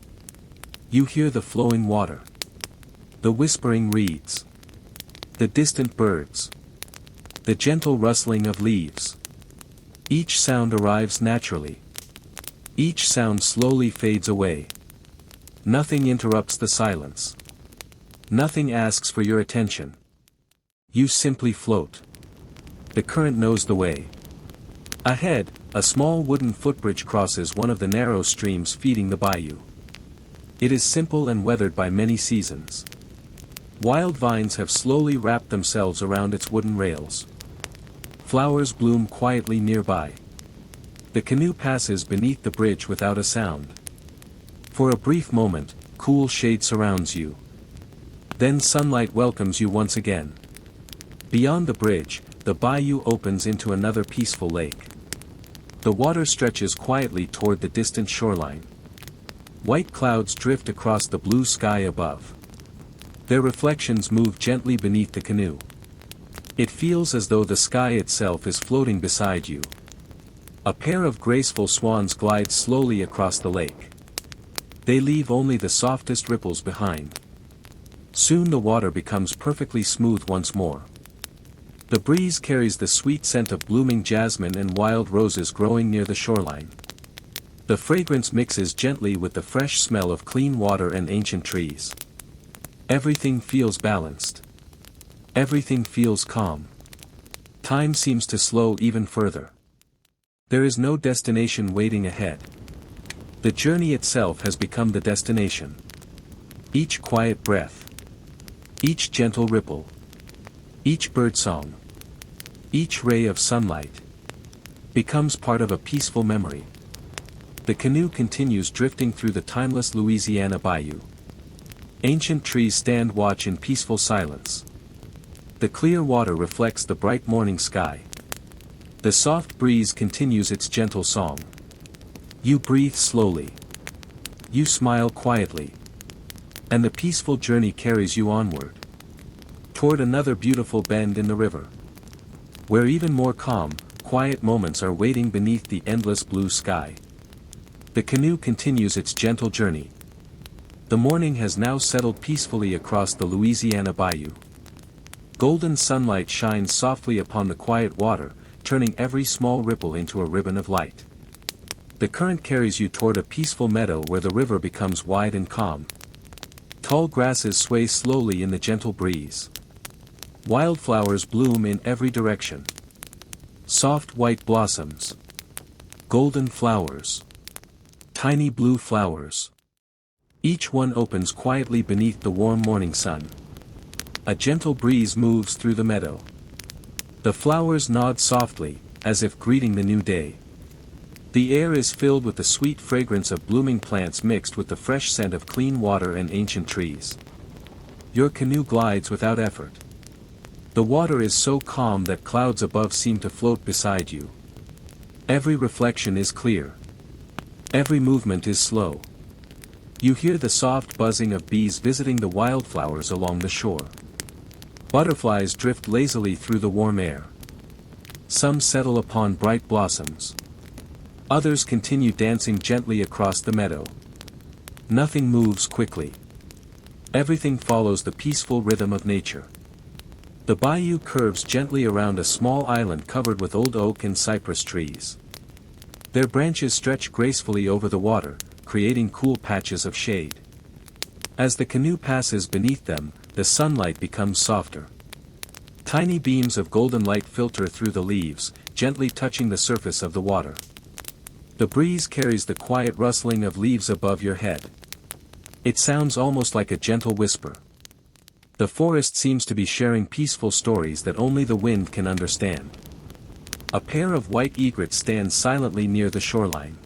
You hear the flowing water. The whispering reeds. The distant birds. The gentle rustling of leaves. Each sound arrives naturally. Each sound slowly fades away. Nothing interrupts the silence. Nothing asks for your attention. You simply float. The current knows the way. Ahead, a small wooden footbridge crosses one of the narrow streams feeding the bayou. It is simple and weathered by many seasons. Wild vines have slowly wrapped themselves around its wooden rails. Flowers bloom quietly nearby. The canoe passes beneath the bridge without a sound. For a brief moment, cool shade surrounds you. Then sunlight welcomes you once again. Beyond the bridge, the bayou opens into another peaceful lake. The water stretches quietly toward the distant shoreline. White clouds drift across the blue sky above. Their reflections move gently beneath the canoe. It feels as though the sky itself is floating beside you. A pair of graceful swans glide slowly across the lake. They leave only the softest ripples behind. Soon the water becomes perfectly smooth once more. The breeze carries the sweet scent of blooming jasmine and wild roses growing near the shoreline. The fragrance mixes gently with the fresh smell of clean water and ancient trees. Everything feels balanced. Everything feels calm. Time seems to slow even further. There is no destination waiting ahead. The journey itself has become the destination. Each quiet breath. Each gentle ripple. Each birdsong. Each ray of sunlight. Becomes part of a peaceful memory. The canoe continues drifting through the timeless Louisiana bayou. Ancient trees stand watch in peaceful silence. The clear water reflects the bright morning sky. The soft breeze continues its gentle song. You breathe slowly. You smile quietly. And the peaceful journey carries you onward. Toward another beautiful bend in the river. Where even more calm, quiet moments are waiting beneath the endless blue sky. The canoe continues its gentle journey. The morning has now settled peacefully across the Louisiana bayou. Golden sunlight shines softly upon the quiet water, turning every small ripple into a ribbon of light. The current carries you toward a peaceful meadow where the river becomes wide and calm. Tall grasses sway slowly in the gentle breeze. Wildflowers bloom in every direction. Soft white blossoms. Golden flowers. Tiny blue flowers. Each one opens quietly beneath the warm morning sun. A gentle breeze moves through the meadow. The flowers nod softly, as if greeting the new day. The air is filled with the sweet fragrance of blooming plants mixed with the fresh scent of clean water and ancient trees. Your canoe glides without effort. The water is so calm that clouds above seem to float beside you. Every reflection is clear. Every movement is slow. You hear the soft buzzing of bees visiting the wildflowers along the shore. Butterflies drift lazily through the warm air. Some settle upon bright blossoms. Others continue dancing gently across the meadow. Nothing moves quickly. Everything follows the peaceful rhythm of nature. The bayou curves gently around a small island covered with old oak and cypress trees. Their branches stretch gracefully over the water, creating cool patches of shade. As the canoe passes beneath them, the sunlight becomes softer. Tiny beams of golden light filter through the leaves, gently touching the surface of the water. The breeze carries the quiet rustling of leaves above your head. It sounds almost like a gentle whisper. The forest seems to be sharing peaceful stories that only the wind can understand. A pair of white egrets stand silently near the shoreline.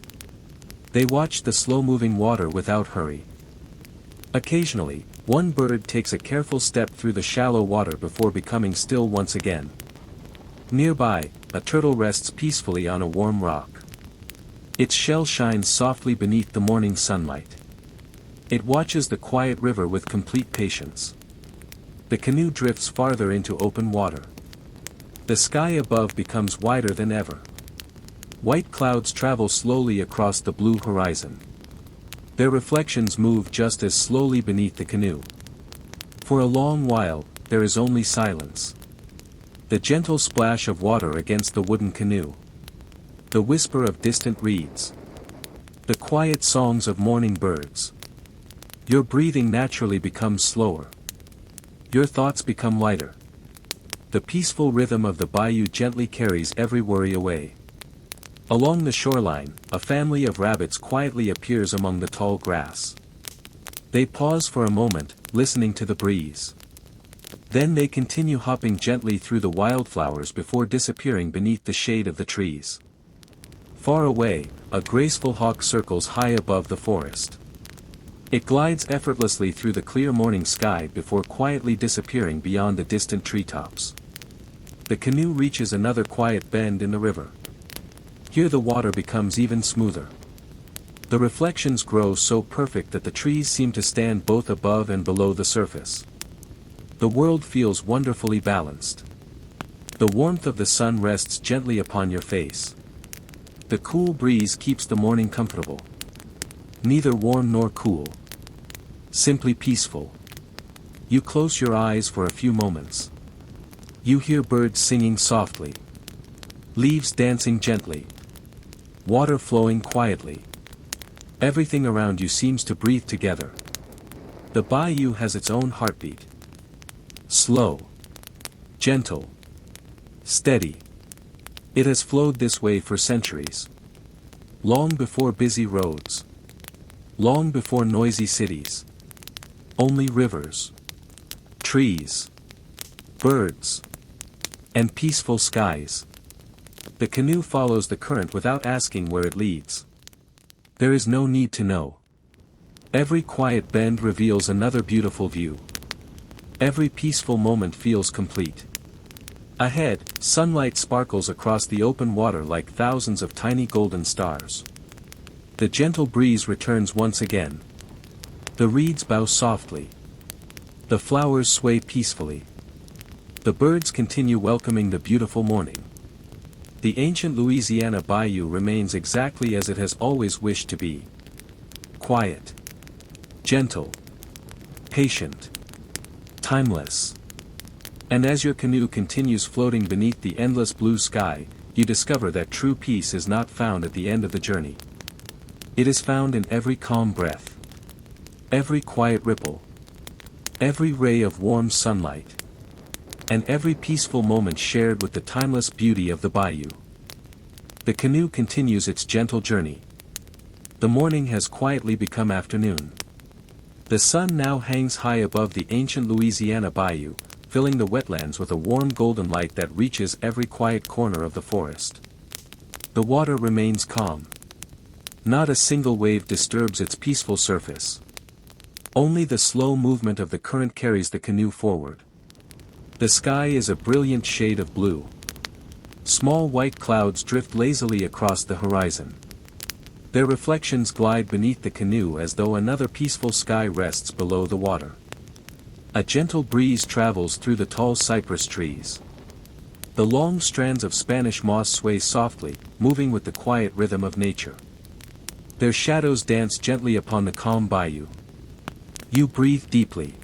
They watch the slow-moving water without hurry. Occasionally, one bird takes a careful step through the shallow water before becoming still once again. Nearby, a turtle rests peacefully on a warm rock. Its shell shines softly beneath the morning sunlight. It watches the quiet river with complete patience. The canoe drifts farther into open water. The sky above becomes wider than ever. White clouds travel slowly across the blue horizon. Their reflections move just as slowly beneath the canoe. For a long while, there is only silence. The gentle splash of water against the wooden canoe. The whisper of distant reeds. The quiet songs of morning birds. Your breathing naturally becomes slower. Your thoughts become lighter. The peaceful rhythm of the bayou gently carries every worry away. Along the shoreline, a family of rabbits quietly appears among the tall grass. They pause for a moment, listening to the breeze. Then they continue hopping gently through the wildflowers before disappearing beneath the shade of the trees. Far away, a graceful hawk circles high above the forest. It glides effortlessly through the clear morning sky before quietly disappearing beyond the distant treetops. The canoe reaches another quiet bend in the river. Here the water becomes even smoother. The reflections grow so perfect that the trees seem to stand both above and below the surface. The world feels wonderfully balanced. The warmth of the sun rests gently upon your face. The cool breeze keeps the morning comfortable. Neither warm nor cool. Simply peaceful. You close your eyes for a few moments. You hear birds singing softly. Leaves dancing gently. Water flowing quietly. Everything around you seems to breathe together. The bayou has its own heartbeat. Slow. Gentle. Steady. It has flowed this way for centuries. Long before busy roads. Long before noisy cities. Only rivers. Trees. Birds. And peaceful skies. The canoe follows the current without asking where it leads. There is no need to know. Every quiet bend reveals another beautiful view. Every peaceful moment feels complete. Ahead, sunlight sparkles across the open water like thousands of tiny golden stars. The gentle breeze returns once again. The reeds bow softly. The flowers sway peacefully. The birds continue welcoming the beautiful morning. The ancient Louisiana bayou remains exactly as it has always wished to be. Quiet. Gentle. Patient. Timeless. And as your canoe continues floating beneath the endless blue sky, you discover that true peace is not found at the end of the journey. It is found in every calm breath. Every quiet ripple. Every ray of warm sunlight. And every peaceful moment shared with the timeless beauty of the bayou. The canoe continues its gentle journey. The morning has quietly become afternoon. The sun now hangs high above the ancient Louisiana bayou, filling the wetlands with a warm golden light that reaches every quiet corner of the forest. The water remains calm. Not a single wave disturbs its peaceful surface. Only the slow movement of the current carries the canoe forward. The sky is a brilliant shade of blue. Small white clouds drift lazily across the horizon. Their reflections glide beneath the canoe as though another peaceful sky rests below the water. A gentle breeze travels through the tall cypress trees. The long strands of Spanish moss sway softly, moving with the quiet rhythm of nature. Their shadows dance gently upon the calm bayou. You breathe deeply.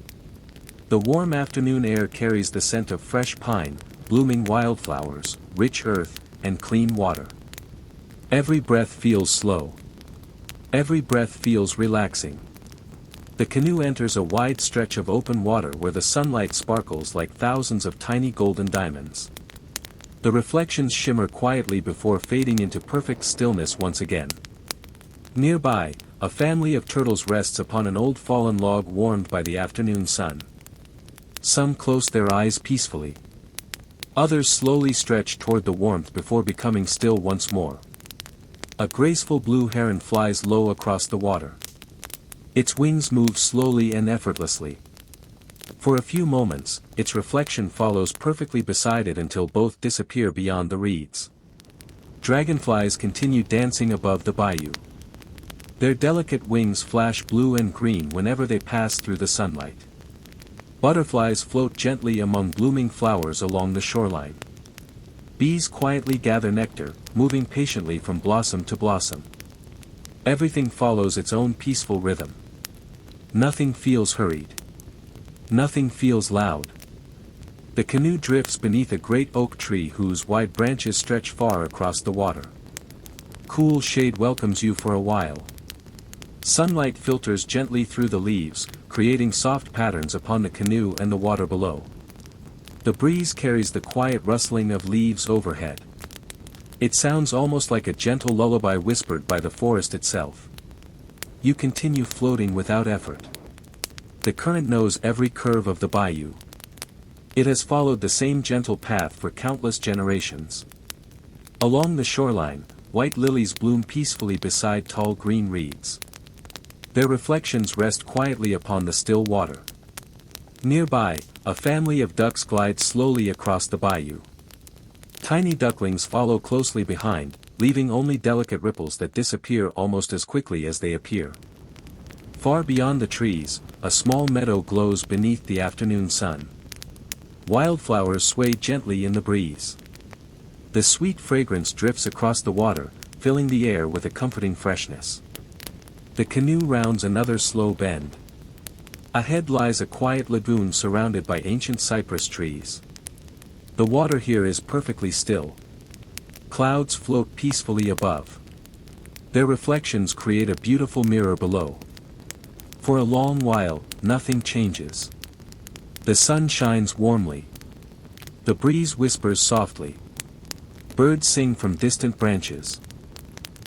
The warm afternoon air carries the scent of fresh pine, blooming wildflowers, rich earth, and clean water. Every breath feels slow. Every breath feels relaxing. The canoe enters a wide stretch of open water where the sunlight sparkles like thousands of tiny golden diamonds. The reflections shimmer quietly before fading into perfect stillness once again. Nearby, a family of turtles rests upon an old fallen log warmed by the afternoon sun. Some close their eyes peacefully. Others slowly stretch toward the warmth before becoming still once more. A graceful blue heron flies low across the water. Its wings move slowly and effortlessly. For a few moments, its reflection follows perfectly beside it until both disappear beyond the reeds. Dragonflies continue dancing above the bayou. Their delicate wings flash blue and green whenever they pass through the sunlight. Butterflies float gently among blooming flowers along the shoreline. Bees quietly gather nectar, moving patiently from blossom to blossom. Everything follows its own peaceful rhythm. Nothing feels hurried. Nothing feels loud. The canoe drifts beneath a great oak tree whose wide branches stretch far across the water. Cool shade welcomes you for a while. Sunlight filters gently through the leaves, creating soft patterns upon the canoe and the water below. The breeze carries the quiet rustling of leaves overhead. It sounds almost like a gentle lullaby whispered by the forest itself. You continue floating without effort. The current knows every curve of the bayou. It has followed the same gentle path for countless generations. Along the shoreline, white lilies bloom peacefully beside tall green reeds. Their reflections rest quietly upon the still water. Nearby, a family of ducks glides slowly across the bayou. Tiny ducklings follow closely behind, leaving only delicate ripples that disappear almost as quickly as they appear. Far beyond the trees, a small meadow glows beneath the afternoon sun. Wildflowers sway gently in the breeze. The sweet fragrance drifts across the water, filling the air with a comforting freshness. The canoe rounds another slow bend. Ahead lies a quiet lagoon surrounded by ancient cypress trees. The water here is perfectly still. Clouds float peacefully above. Their reflections create a beautiful mirror below. For a long while, nothing changes. The sun shines warmly. The breeze whispers softly. Birds sing from distant branches.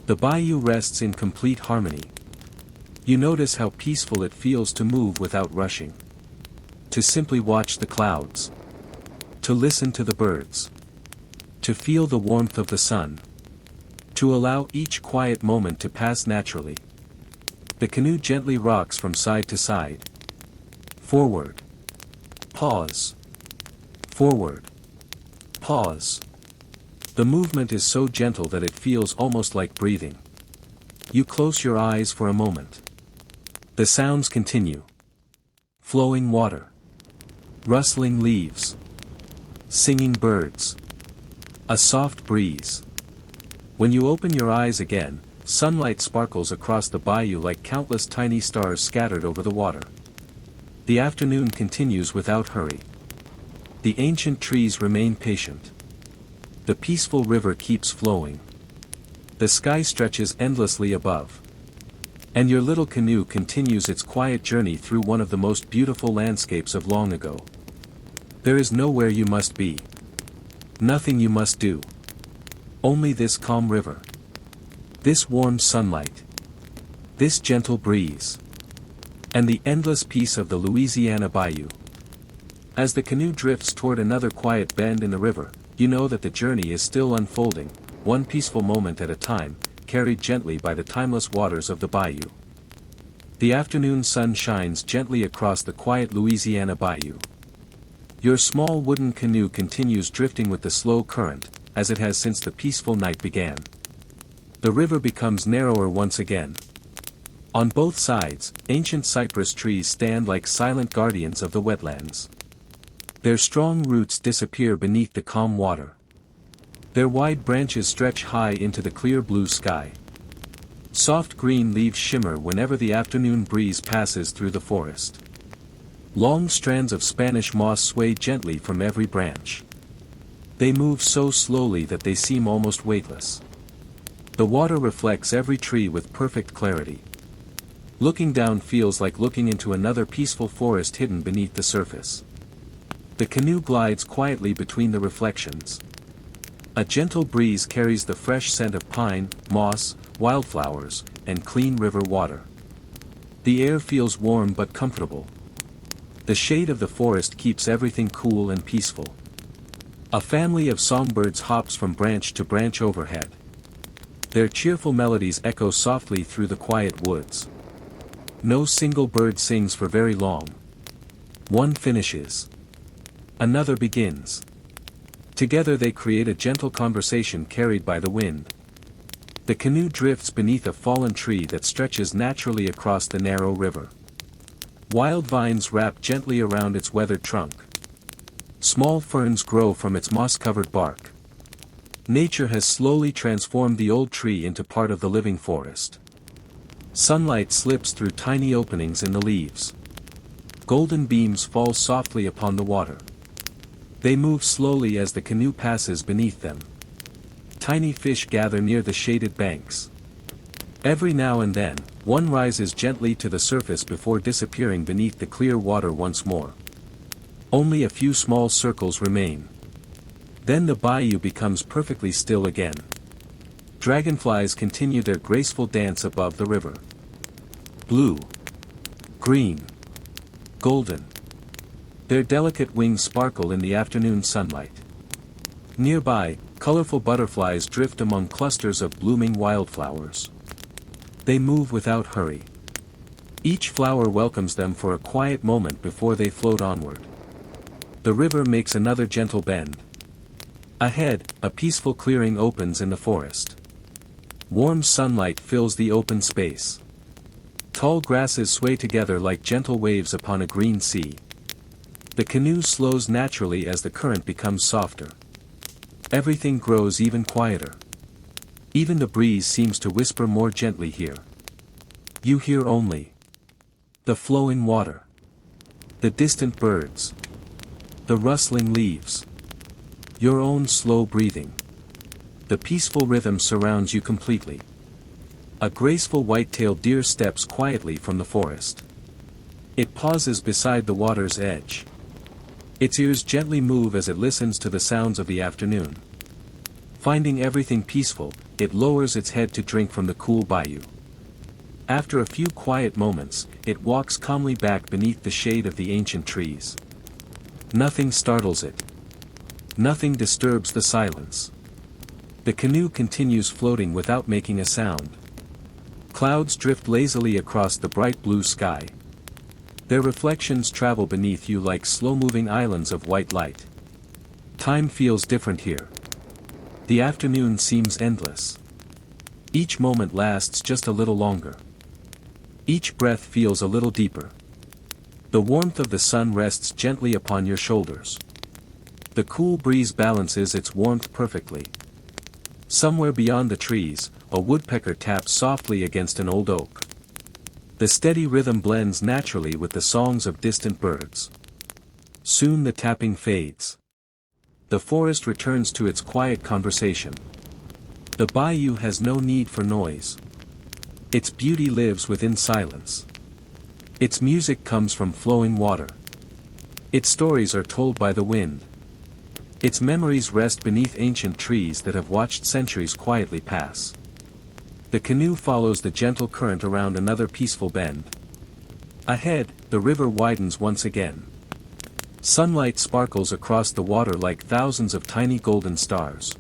The bayou rests in complete harmony. You notice how peaceful it feels to move without rushing. To simply watch the clouds. To listen to the birds. To feel the warmth of the sun. To allow each quiet moment to pass naturally. The canoe gently rocks from side to side. Forward. Pause. Forward. Pause. The movement is so gentle that it feels almost like breathing. You close your eyes for a moment. The sounds continue. Flowing water. Rustling leaves. Singing birds. A soft breeze. When you open your eyes again, sunlight sparkles across the bayou like countless tiny stars scattered over the water. The afternoon continues without hurry. The ancient trees remain patient. The peaceful river keeps flowing. The sky stretches endlessly above. And your little canoe continues its quiet journey through one of the most beautiful landscapes of long ago. There is nowhere you must be. Nothing you must do. Only this calm river. This warm sunlight. This gentle breeze. And the endless peace of the Louisiana bayou. As the canoe drifts toward another quiet bend in the river, you know that the journey is still unfolding, one peaceful moment at a time, carried gently by the timeless waters of the bayou. The afternoon sun shines gently across the quiet Louisiana bayou. Your small wooden canoe continues drifting with the slow current, as it has since the peaceful night began. The river becomes narrower once again. On both sides, ancient cypress trees stand like silent guardians of the wetlands. Their strong roots disappear beneath the calm water. Their wide branches stretch high into the clear blue sky. Soft green leaves shimmer whenever the afternoon breeze passes through the forest. Long strands of Spanish moss sway gently from every branch. They move so slowly that they seem almost weightless. The water reflects every tree with perfect clarity. Looking down feels like looking into another peaceful forest hidden beneath the surface. The canoe glides quietly between the reflections. A gentle breeze carries the fresh scent of pine, moss, wildflowers, and clean river water. The air feels warm but comfortable. The shade of the forest keeps everything cool and peaceful. A family of songbirds hops from branch to branch overhead. Their cheerful melodies echo softly through the quiet woods. No single bird sings for very long. One finishes. Another begins. Together they create a gentle conversation carried by the wind. The canoe drifts beneath a fallen tree that stretches naturally across the narrow river. Wild vines wrap gently around its weathered trunk. Small ferns grow from its moss-covered bark. Nature has slowly transformed the old tree into part of the living forest. Sunlight slips through tiny openings in the leaves. Golden beams fall softly upon the water. They move slowly as the canoe passes beneath them. Tiny fish gather near the shaded banks. Every now and then, one rises gently to the surface before disappearing beneath the clear water once more. Only a few small circles remain. Then the bayou becomes perfectly still again. Dragonflies continue their graceful dance above the river. Blue, green, golden. Their delicate wings sparkle in the afternoon sunlight. Nearby, colorful butterflies drift among clusters of blooming wildflowers. They move without hurry. Each flower welcomes them for a quiet moment before they float onward. The river makes another gentle bend. Ahead, a peaceful clearing opens in the forest. Warm sunlight fills the open space. Tall grasses sway together like gentle waves upon a green sea. The canoe slows naturally as the current becomes softer. Everything grows even quieter. Even the breeze seems to whisper more gently here. You hear only the flowing water, the distant birds, the rustling leaves, your own slow breathing. The peaceful rhythm surrounds you completely. A graceful white-tailed deer steps quietly from the forest. It pauses beside the water's edge. Its ears gently move as it listens to the sounds of the afternoon. Finding everything peaceful, it lowers its head to drink from the cool bayou. After a few quiet moments, it walks calmly back beneath the shade of the ancient trees. Nothing startles it. Nothing disturbs the silence. The canoe continues floating without making a sound. Clouds drift lazily across the bright blue sky. Their reflections travel beneath you like slow-moving islands of white light. Time feels different here. The afternoon seems endless. Each moment lasts just a little longer. Each breath feels a little deeper. The warmth of the sun rests gently upon your shoulders. The cool breeze balances its warmth perfectly. Somewhere beyond the trees, a woodpecker taps softly against an old oak. The steady rhythm blends naturally with the songs of distant birds. Soon the tapping fades. The forest returns to its quiet conversation. The bayou has no need for noise. Its beauty lives within silence. Its music comes from flowing water. Its stories are told by the wind. Its memories rest beneath ancient trees that have watched centuries quietly pass. The canoe follows the gentle current around another peaceful bend. Ahead, the river widens once again. Sunlight sparkles across the water like thousands of tiny golden stars.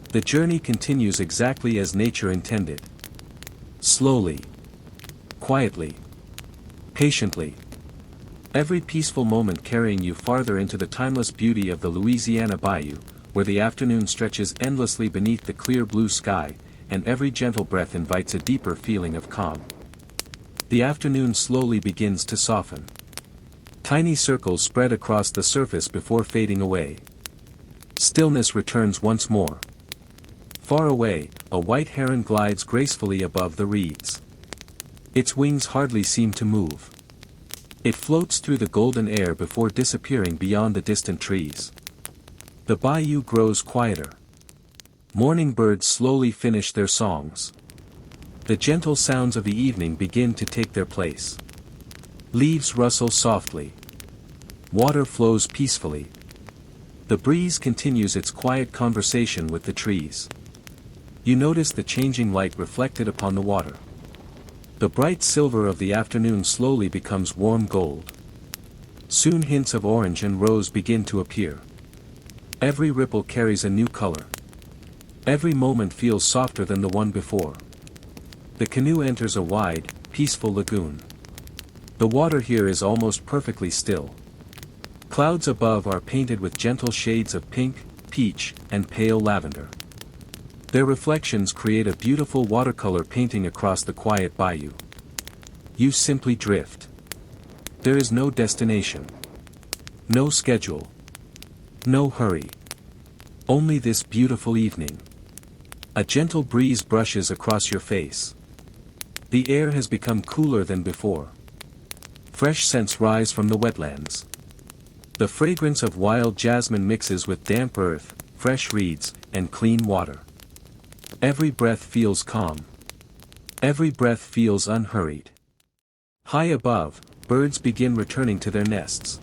The journey continues exactly as nature intended. Slowly. Quietly. Patiently. Every peaceful moment carrying you farther into the timeless beauty of the Louisiana Bayou, where the afternoon stretches endlessly beneath the clear blue sky, and every gentle breath invites a deeper feeling of calm. The afternoon slowly begins to soften. Tiny circles spread across the surface before fading away. Stillness returns once more. Far away, a white heron glides gracefully above the reeds. Its wings hardly seem to move. It floats through the golden air before disappearing beyond the distant trees. The bayou grows quieter. Morning birds slowly finish their songs. The gentle sounds of the evening begin to take their place. Leaves rustle softly. Water flows peacefully. The breeze continues its quiet conversation with the trees. You notice the changing light reflected upon the water. The bright silver of the afternoon slowly becomes warm gold. Soon hints of orange and rose begin to appear. Every ripple carries a new color. Every moment feels softer than the one before. The canoe enters a wide, peaceful lagoon. The water here is almost perfectly still. Clouds above are painted with gentle shades of pink, peach, and pale lavender. Their reflections create a beautiful watercolor painting across the quiet bayou. You simply drift. There is no destination. No schedule. No hurry. Only this beautiful evening. A gentle breeze brushes across your face. The air has become cooler than before. Fresh scents rise from the wetlands. The fragrance of wild jasmine mixes with damp earth, fresh reeds, and clean water. Every breath feels calm. Every breath feels unhurried. High above, birds begin returning to their nests.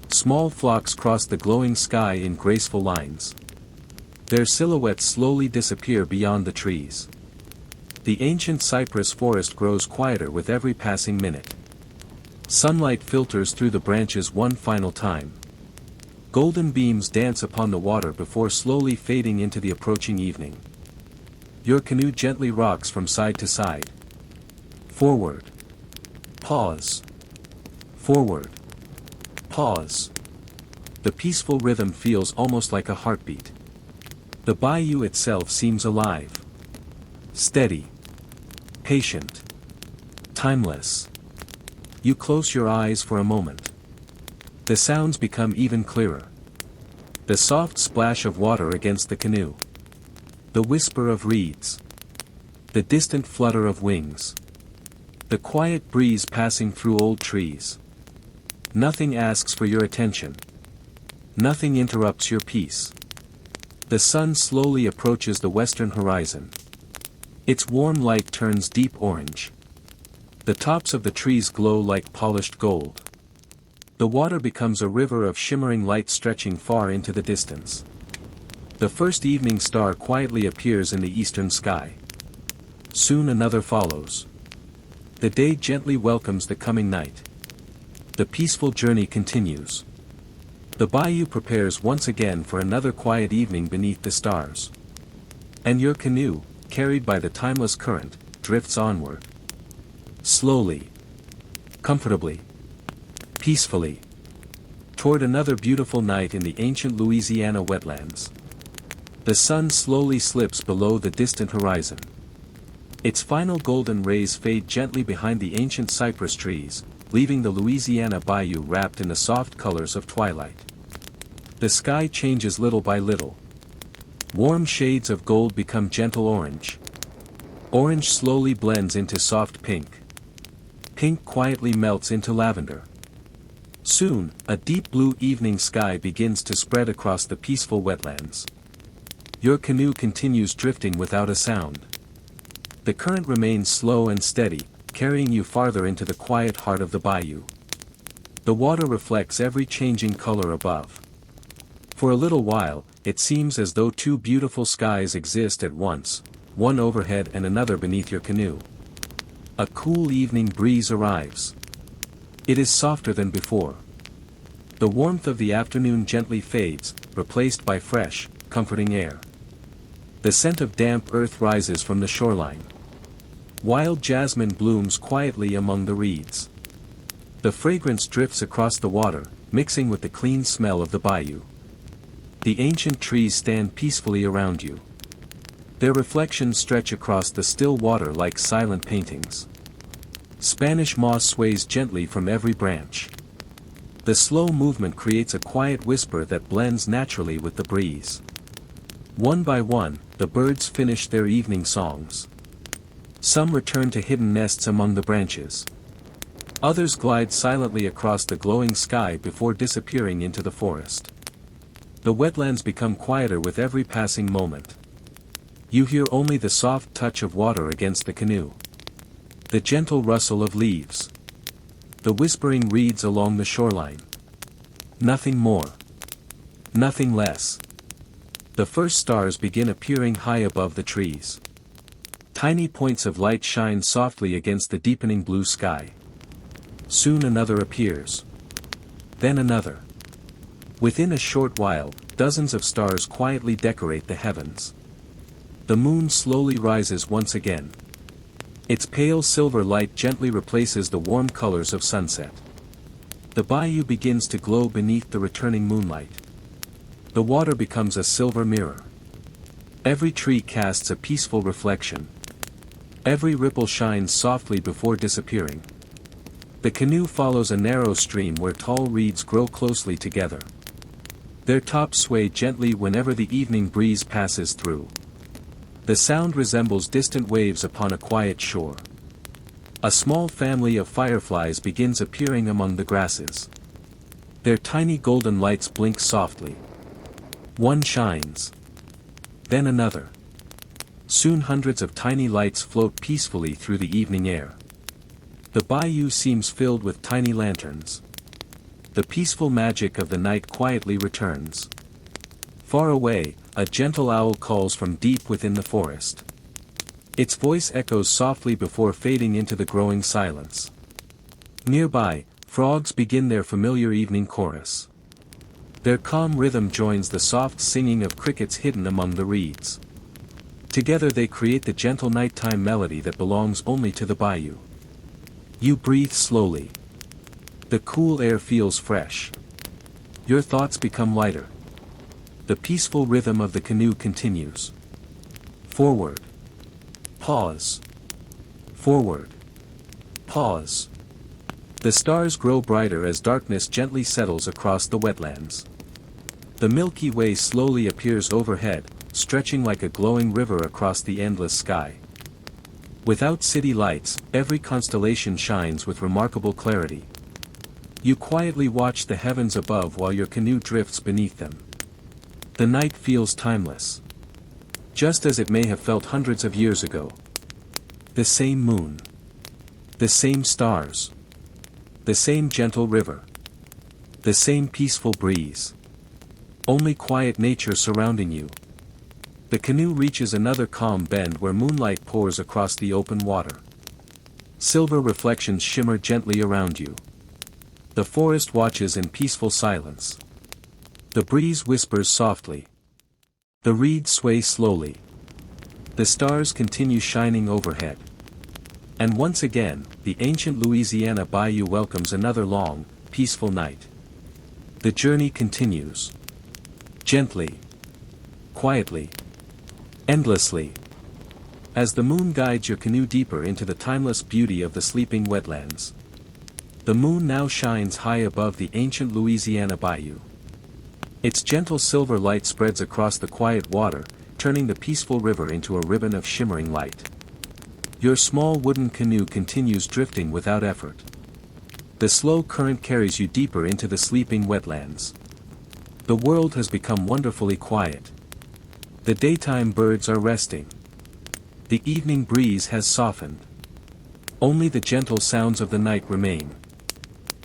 Small flocks cross the glowing sky in graceful lines. Their silhouettes slowly disappear beyond the trees. The ancient cypress forest grows quieter with every passing minute. Sunlight filters through the branches one final time. Golden beams dance upon the water before slowly fading into the approaching evening. Your canoe gently rocks from side to side. Forward. Pause. Forward. Pause. The peaceful rhythm feels almost like a heartbeat. The bayou itself seems alive. Steady. Patient. Timeless. You close your eyes for a moment. The sounds become even clearer. The soft splash of water against the canoe. The whisper of reeds. The distant flutter of wings. The quiet breeze passing through old trees. Nothing asks for your attention. Nothing interrupts your peace. The sun slowly approaches the western horizon. Its warm light turns deep orange. The tops of the trees glow like polished gold. The water becomes a river of shimmering light stretching far into the distance. The first evening star quietly appears in the eastern sky. Soon another follows. The day gently welcomes the coming night. The peaceful journey continues. The bayou prepares once again for another quiet evening beneath the stars. And your canoe, carried by the timeless current, drifts onward. Slowly. Comfortably. Peacefully. Toward another beautiful night in the ancient Louisiana wetlands. The sun slowly slips below the distant horizon. Its final golden rays fade gently behind the ancient cypress trees, leaving the Louisiana bayou wrapped in the soft colors of twilight. The sky changes little by little. Warm shades of gold become gentle orange. Orange slowly blends into soft pink. Pink quietly melts into lavender. Soon, a deep blue evening sky begins to spread across the peaceful wetlands. Your canoe continues drifting without a sound. The current remains slow and steady, carrying you farther into the quiet heart of the bayou. The water reflects every changing color above. For a little while, it seems as though two beautiful skies exist at once, one overhead and another beneath your canoe. A cool evening breeze arrives. It is softer than before. The warmth of the afternoon gently fades, replaced by fresh, comforting air. The scent of damp earth rises from the shoreline. Wild jasmine blooms quietly among the reeds. The fragrance drifts across the water, mixing with the clean smell of the bayou. The ancient trees stand peacefully around you. Their reflections stretch across the still water like silent paintings. Spanish moss sways gently from every branch. The slow movement creates a quiet whisper that blends naturally with the breeze. One by one, the birds finish their evening songs. Some return to hidden nests among the branches. Others glide silently across the glowing sky before disappearing into the forest. The wetlands become quieter with every passing moment. You hear only the soft touch of water against the canoe. The gentle rustle of leaves. The whispering reeds along the shoreline. Nothing more. Nothing less. The first stars begin appearing high above the trees. Tiny points of light shine softly against the deepening blue sky. Soon another appears. Then another. Within a short while, dozens of stars quietly decorate the heavens. The moon slowly rises once again. Its pale silver light gently replaces the warm colors of sunset. The bayou begins to glow beneath the returning moonlight. The water becomes a silver mirror. Every tree casts a peaceful reflection. Every ripple shines softly before disappearing. The canoe follows a narrow stream where tall reeds grow closely together. Their tops sway gently whenever the evening breeze passes through. The sound resembles distant waves upon a quiet shore. A small family of fireflies begins appearing among the grasses. Their tiny golden lights blink softly. One shines. Then another. Soon hundreds of tiny lights float peacefully through the evening air. The bayou seems filled with tiny lanterns. The peaceful magic of the night quietly returns. Far away, a gentle owl calls from deep within the forest. Its voice echoes softly before fading into the growing silence. Nearby, frogs begin their familiar evening chorus. Their calm rhythm joins the soft singing of crickets hidden among the reeds. Together they create the gentle nighttime melody that belongs only to the bayou. You breathe slowly. The cool air feels fresh. Your thoughts become lighter. The peaceful rhythm of the canoe continues. Forward. Pause. Forward. Pause. The stars grow brighter as darkness gently settles across the wetlands. The Milky Way slowly appears overhead, stretching like a glowing river across the endless sky. Without city lights, every constellation shines with remarkable clarity. You quietly watch the heavens above while your canoe drifts beneath them. The night feels timeless. Just as it may have felt hundreds of years ago. The same moon. The same stars. The same gentle river. The same peaceful breeze. Only quiet nature surrounding you. The canoe reaches another calm bend where moonlight pours across the open water. Silver reflections shimmer gently around you. The forest watches in peaceful silence. The breeze whispers softly. The reeds sway slowly. The stars continue shining overhead. And once again, the ancient Louisiana bayou welcomes another long, peaceful night. The journey continues. Gently. Quietly. Endlessly. As the moon guides your canoe deeper into the timeless beauty of the sleeping wetlands. The moon now shines high above the ancient Louisiana bayou. Its gentle silver light spreads across the quiet water, turning the peaceful river into a ribbon of shimmering light. Your small wooden canoe continues drifting without effort. The slow current carries you deeper into the sleeping wetlands. The world has become wonderfully quiet. The daytime birds are resting. The evening breeze has softened. Only the gentle sounds of the night remain.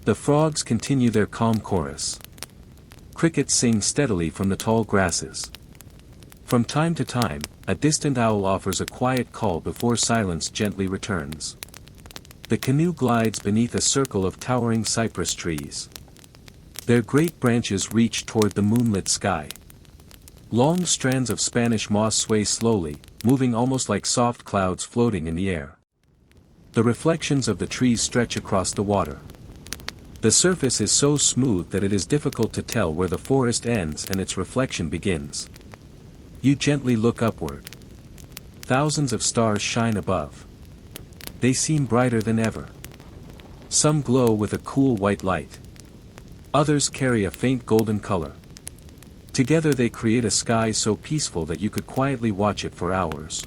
The frogs continue their calm chorus. Crickets sing steadily from the tall grasses. From time to time, a distant owl offers a quiet call before silence gently returns. The canoe glides beneath a circle of towering cypress trees. Their great branches reach toward the moonlit sky. Long strands of Spanish moss sway slowly, moving almost like soft clouds floating in the air. The reflections of the trees stretch across the water. The surface is so smooth that it is difficult to tell where the forest ends and its reflection begins. You gently look upward. Thousands of stars shine above. They seem brighter than ever. Some glow with a cool white light. Others carry a faint golden color. Together they create a sky so peaceful that you could quietly watch it for hours.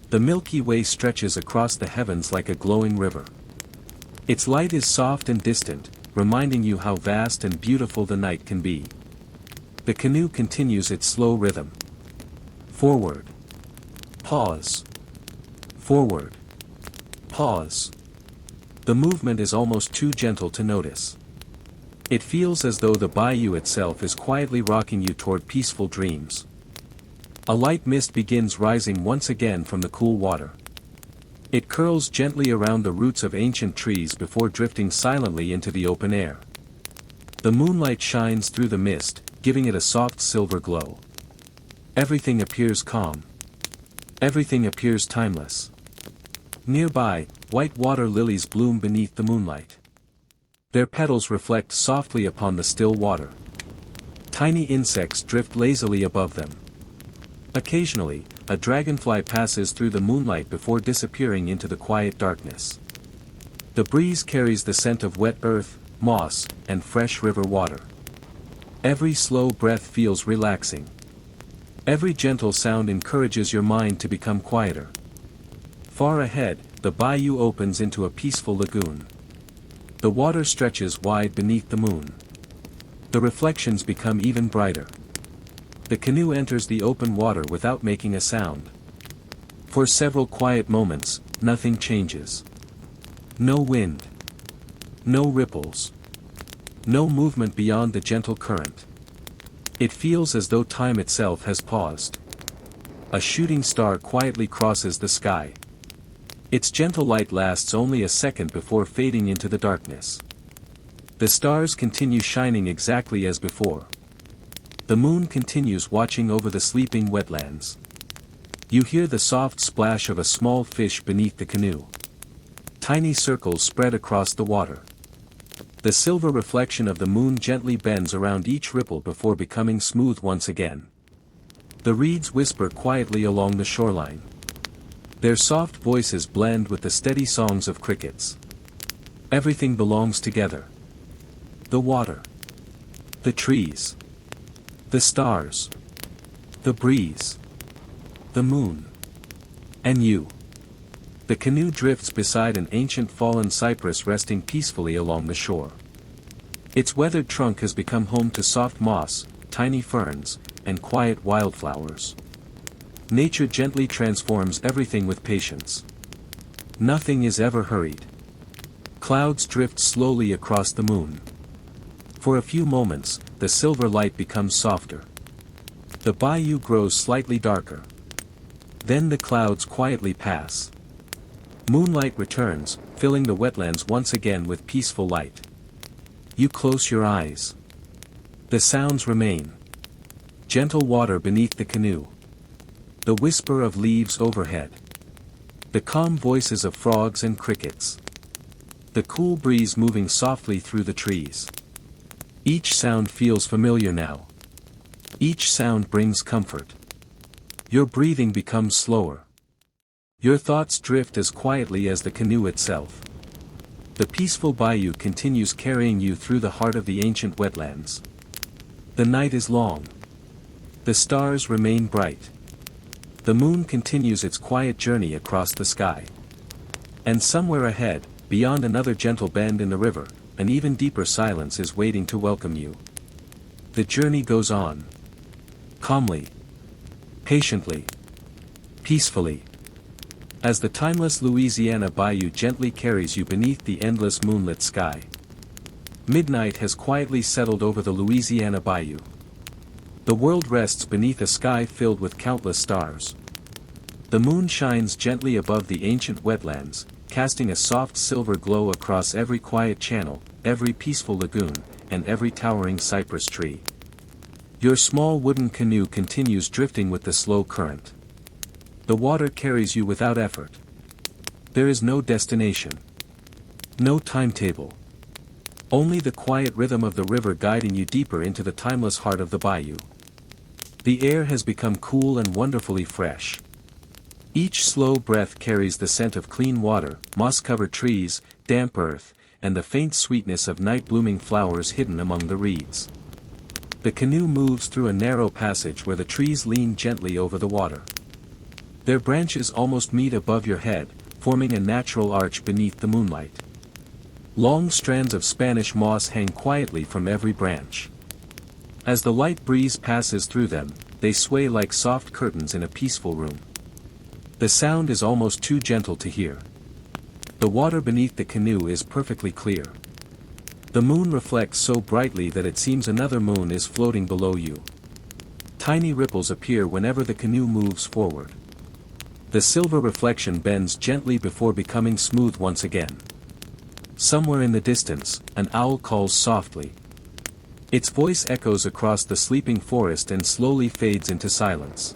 The Milky Way stretches across the heavens like a glowing river. Its light is soft and distant, reminding you how vast and beautiful the night can be. The canoe continues its slow rhythm. Forward. Pause. Forward. Pause. The movement is almost too gentle to notice. It feels as though the bayou itself is quietly rocking you toward peaceful dreams. A light mist begins rising once again from the cool water. It curls gently around the roots of ancient trees before drifting silently into the open air. The moonlight shines through the mist, giving it a soft silver glow. Everything appears calm. Everything appears timeless. Nearby, white water lilies bloom beneath the moonlight. Their petals reflect softly upon the still water. Tiny insects drift lazily above them. Occasionally, a dragonfly passes through the moonlight before disappearing into the quiet darkness. The breeze carries the scent of wet earth, moss, and fresh river water. Every slow breath feels relaxing. Every gentle sound encourages your mind to become quieter. Far ahead, the bayou opens into a peaceful lagoon. The water stretches wide beneath the moon. The reflections become even brighter. The canoe enters the open water without making a sound. For several quiet moments, nothing changes. No wind. No ripples. No movement beyond the gentle current. It feels as though time itself has paused. A shooting star quietly crosses the sky. Its gentle light lasts only a second before fading into the darkness. The stars continue shining exactly as before. The moon continues watching over the sleeping wetlands. You hear the soft splash of a small fish beneath the canoe. Tiny circles spread across the water. The silver reflection of the moon gently bends around each ripple before becoming smooth once again. The reeds whisper quietly along the shoreline. Their soft voices blend with the steady songs of crickets. Everything belongs together. The water. The trees. The stars. The breeze. The moon. And you. The canoe drifts beside an ancient fallen cypress resting peacefully along the shore. Its weathered trunk has become home to soft moss, tiny ferns, and quiet wildflowers. Nature gently transforms everything with patience. Nothing is ever hurried. Clouds drift slowly across the moon. For a few moments, the silver light becomes softer. The bayou grows slightly darker. Then the clouds quietly pass. Moonlight returns, filling the wetlands once again with peaceful light. You close your eyes. The sounds remain. Gentle water beneath the canoe. The whisper of leaves overhead. The calm voices of frogs and crickets. The cool breeze moving softly through the trees. Each sound feels familiar now. Each sound brings comfort. Your breathing becomes slower. Your thoughts drift as quietly as the canoe itself. The peaceful bayou continues carrying you through the heart of the ancient wetlands. The night is long. The stars remain bright. The moon continues its quiet journey across the sky. And somewhere ahead, beyond another gentle bend in the river, an even deeper silence is waiting to welcome you. The journey goes on. Calmly. Patiently. Peacefully. As the timeless Louisiana bayou gently carries you beneath the endless moonlit sky. Midnight has quietly settled over the Louisiana bayou. The world rests beneath a sky filled with countless stars. The moon shines gently above the ancient wetlands, casting a soft silver glow across every quiet channel, every peaceful lagoon, and every towering cypress tree. Your small wooden canoe continues drifting with the slow current. The water carries you without effort. There is no destination. No timetable. Only the quiet rhythm of the river guiding you deeper into the timeless heart of the bayou. The air has become cool and wonderfully fresh. Each slow breath carries the scent of clean water, moss-covered trees, damp earth, and the faint sweetness of night-blooming flowers hidden among the reeds. The canoe moves through a narrow passage where the trees lean gently over the water. Their branches almost meet above your head, forming a natural arch beneath the moonlight. Long strands of Spanish moss hang quietly from every branch. As the light breeze passes through them, they sway like soft curtains in a peaceful room. The sound is almost too gentle to hear. The water beneath the canoe is perfectly clear. The moon reflects so brightly that it seems another moon is floating below you. Tiny ripples appear whenever the canoe moves forward. The silver reflection bends gently before becoming smooth once again. Somewhere in the distance, an owl calls softly. Its voice echoes across the sleeping forest and slowly fades into silence.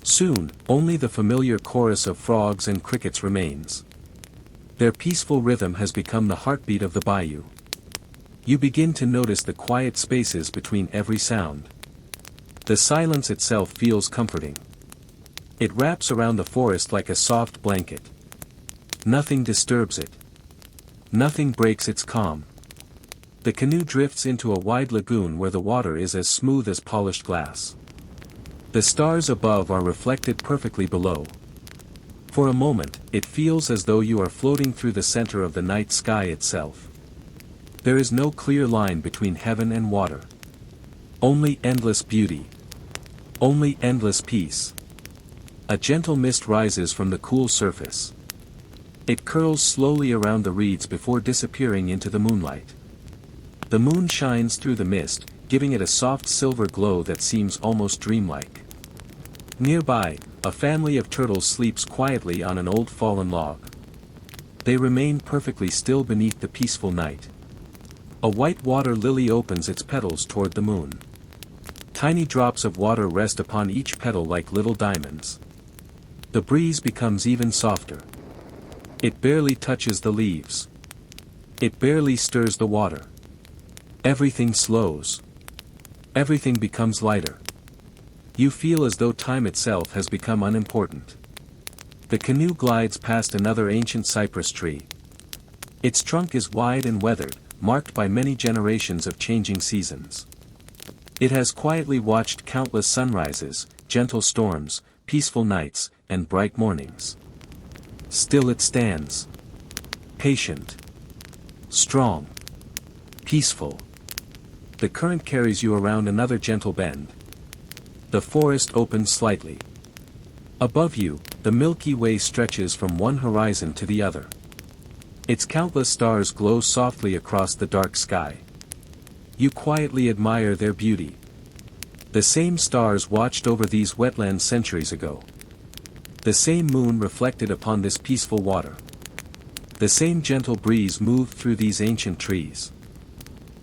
Soon, only the familiar chorus of frogs and crickets remains. Their peaceful rhythm has become the heartbeat of the bayou. You begin to notice the quiet spaces between every sound. The silence itself feels comforting. It wraps around the forest like a soft blanket. Nothing disturbs it. Nothing breaks its calm. The canoe drifts into a wide lagoon where the water is as smooth as polished glass. The stars above are reflected perfectly below. For a moment, it feels as though you are floating through the center of the night sky itself. There is no clear line between heaven and water. Only endless beauty. Only endless peace. A gentle mist rises from the cool surface. It curls slowly around the reeds before disappearing into the moonlight. The moon shines through the mist, giving it a soft silver glow that seems almost dreamlike. Nearby, a family of turtles sleeps quietly on an old fallen log. They remain perfectly still beneath the peaceful night. A white water lily opens its petals toward the moon. Tiny drops of water rest upon each petal like little diamonds. The breeze becomes even softer. It barely touches the leaves. It barely stirs the water. Everything slows. Everything becomes lighter. You feel as though time itself has become unimportant. The canoe glides past another ancient cypress tree. Its trunk is wide and weathered, marked by many generations of changing seasons. It has quietly watched countless sunrises, gentle storms, peaceful nights, and bright mornings. Still it stands. Patient. Strong. Peaceful. The current carries you around another gentle bend. The forest opens slightly. Above you, the Milky Way stretches from one horizon to the other. Its countless stars glow softly across the dark sky. You quietly admire their beauty. The same stars watched over these wetlands centuries ago. The same moon reflected upon this peaceful water. The same gentle breeze moved through these ancient trees.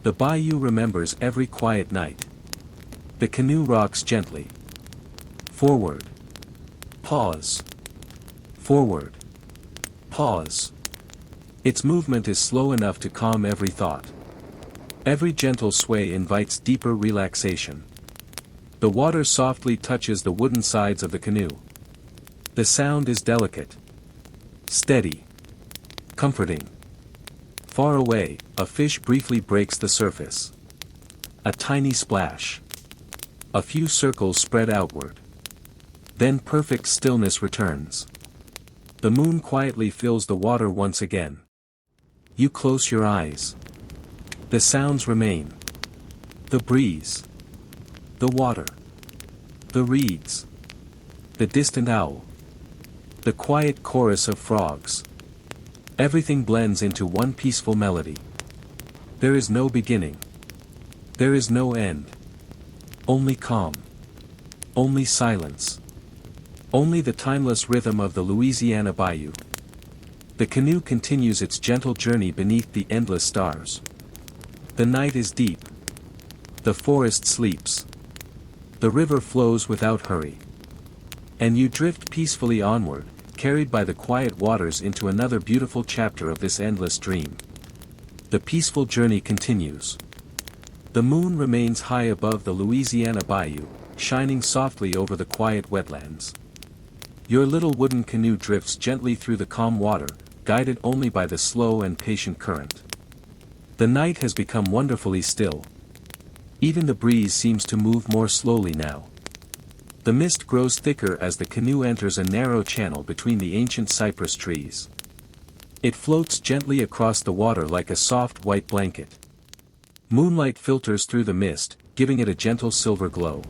The bayou remembers every quiet night. The canoe rocks gently. Forward. Pause. Forward. Pause. Its movement is slow enough to calm every thought. Every gentle sway invites deeper relaxation. The water softly touches the wooden sides of the canoe. The sound is delicate. Steady. Comforting. Far away, a fish briefly breaks the surface. A tiny splash. A few circles spread outward. Then perfect stillness returns. The moon quietly fills the water once again. You close your eyes. The sounds remain. The breeze. The water. The reeds. The distant owl. The quiet chorus of frogs. Everything blends into one peaceful melody. There is no beginning. There is no end. Only calm. Only silence. Only the timeless rhythm of the Louisiana bayou. The canoe continues its gentle journey beneath the endless stars. The night is deep. The forest sleeps. The river flows without hurry. And you drift peacefully onward, carried by the quiet waters into another beautiful chapter of this endless dream. The peaceful journey continues. The moon remains high above the Louisiana bayou, shining softly over the quiet wetlands. Your little wooden canoe drifts gently through the calm water, guided only by the slow and patient current. The night has become wonderfully still. Even the breeze seems to move more slowly now. The mist grows thicker as the canoe enters a narrow channel between the ancient cypress trees. It floats gently across the water like a soft white blanket. Moonlight filters through the mist, giving it a gentle silver glow.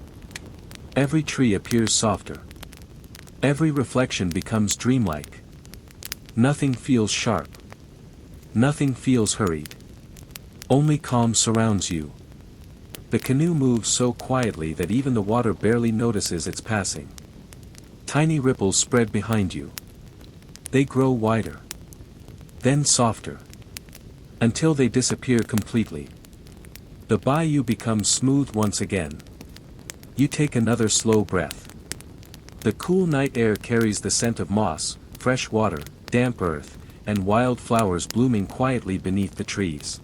Every tree appears softer. Every reflection becomes dreamlike. Nothing feels sharp. Nothing feels hurried. Only calm surrounds you. The canoe moves so quietly that even the water barely notices its passing. Tiny ripples spread behind you. They grow wider. Then softer. Until they disappear completely. The bayou becomes smooth once again. You take another slow breath. The cool night air carries the scent of moss, fresh water, damp earth, and wild flowers blooming quietly beneath the trees.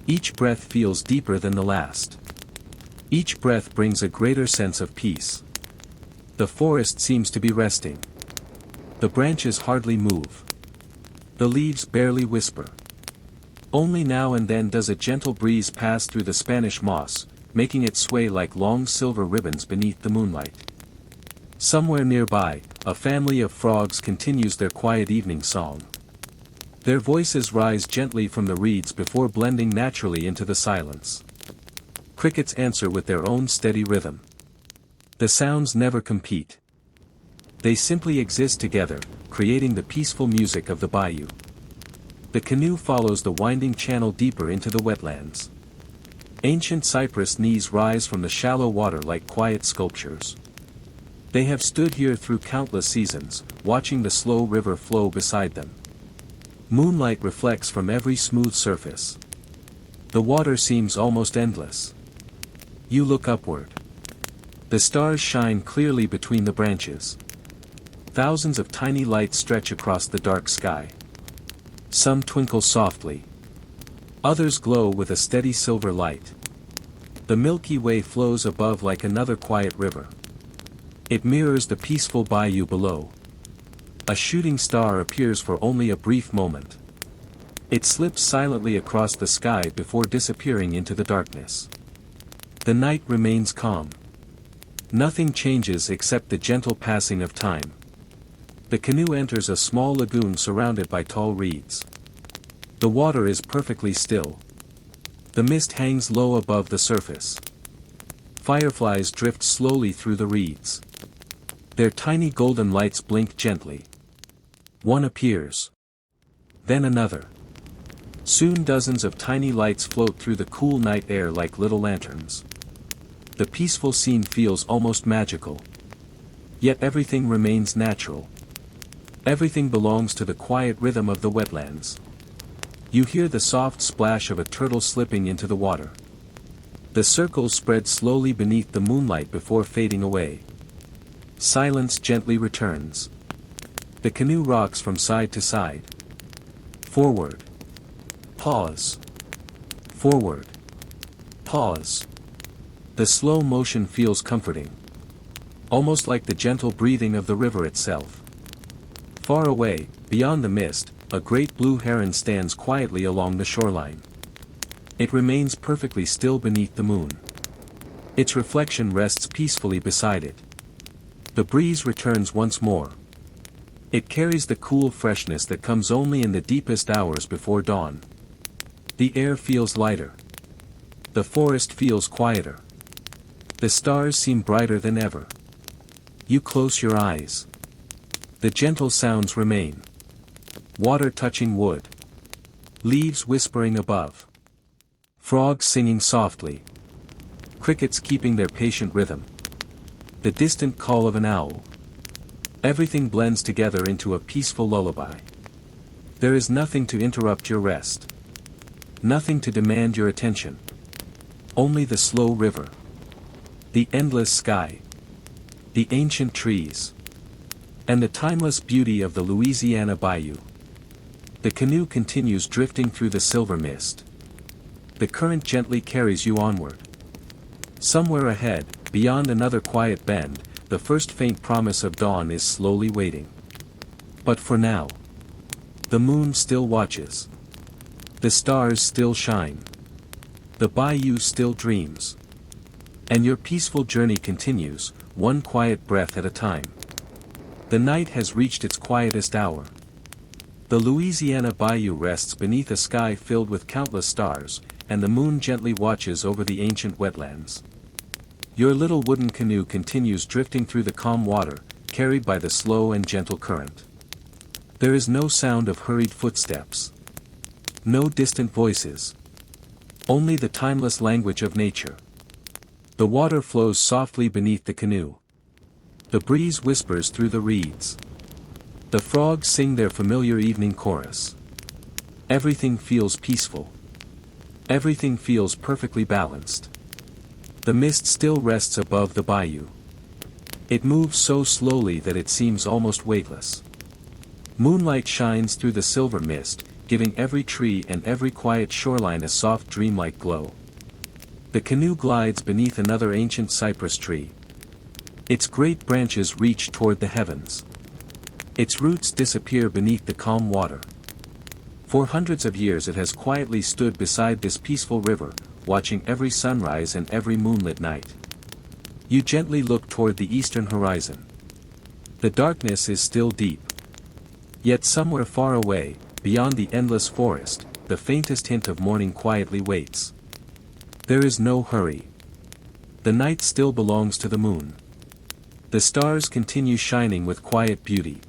Each breath feels deeper than the last. Each breath brings a greater sense of peace. The forest seems to be resting. The branches hardly move. The leaves barely whisper. Only now and then does a gentle breeze pass through the Spanish moss, making it sway like long silver ribbons beneath the moonlight. Somewhere nearby, a family of frogs continues their quiet evening song. Their voices rise gently from the reeds before blending naturally into the silence. Crickets answer with their own steady rhythm. The sounds never compete. They simply exist together, creating the peaceful music of the bayou. The canoe follows the winding channel deeper into the wetlands. Ancient cypress knees rise from the shallow water like quiet sculptures. They have stood here through countless seasons, watching the slow river flow beside them. Moonlight reflects from every smooth surface. The water seems almost endless. You look upward. The stars shine clearly between the branches. Thousands of tiny lights stretch across the dark sky. Some twinkle softly. Others glow with a steady silver light. The Milky Way flows above like another quiet river. It mirrors the peaceful bayou below. A shooting star appears for only a brief moment. It slips silently across the sky before disappearing into the darkness. The night remains calm. Nothing changes except the gentle passing of time. The canoe enters a small lagoon surrounded by tall reeds. The water is perfectly still. The mist hangs low above the surface. Fireflies drift slowly through the reeds. Their tiny golden lights blink gently. One appears. Then another. Soon dozens of tiny lights float through the cool night air like little lanterns. The peaceful scene feels almost magical. Yet everything remains natural. Everything belongs to the quiet rhythm of the wetlands. You hear the soft splash of a turtle slipping into the water. The circles spread slowly beneath the moonlight before fading away. Silence gently returns. The canoe rocks from side to side. Forward. Pause. Forward. Pause. The slow motion feels comforting. Almost like the gentle breathing of the river itself. Far away, beyond the mist, a great blue heron stands quietly along the shoreline. It remains perfectly still beneath the moon. Its reflection rests peacefully beside it. The breeze returns once more. It carries the cool freshness that comes only in the deepest hours before dawn. The air feels lighter. The forest feels quieter. The stars seem brighter than ever. You close your eyes. The gentle sounds remain. Water touching wood. Leaves whispering above. Frogs singing softly. Crickets keeping their patient rhythm. The distant call of an owl. Everything blends together into a peaceful lullaby. There is nothing to interrupt your rest. Nothing to demand your attention. Only the slow river. The endless sky. The ancient trees. And the timeless beauty of the Louisiana bayou. The canoe continues drifting through the silver mist. The current gently carries you onward. Somewhere ahead, beyond another quiet bend, the first faint promise of dawn is slowly waiting. But for now, the moon still watches. The stars still shine. The bayou still dreams. And your peaceful journey continues, one quiet breath at a time. The night has reached its quietest hour. The Louisiana bayou rests beneath a sky filled with countless stars, and the moon gently watches over the ancient wetlands. Your little wooden canoe continues drifting through the calm water, carried by the slow and gentle current. There is no sound of hurried footsteps. No distant voices. Only the timeless language of nature. The water flows softly beneath the canoe. The breeze whispers through the reeds. The frogs sing their familiar evening chorus. Everything feels peaceful. Everything feels perfectly balanced. The mist still rests above the bayou. It moves so slowly that it seems almost weightless. Moonlight shines through the silver mist, giving every tree and every quiet shoreline a soft dreamlike glow. The canoe glides beneath another ancient cypress tree. Its great branches reach toward the heavens. Its roots disappear beneath the calm water. For hundreds of years it has quietly stood beside this peaceful river, watching every sunrise and every moonlit night. You gently look toward the eastern horizon. The darkness is still deep. Yet somewhere far away, beyond the endless forest, the faintest hint of morning quietly waits. There is no hurry. The night still belongs to the moon. The stars continue shining with quiet beauty.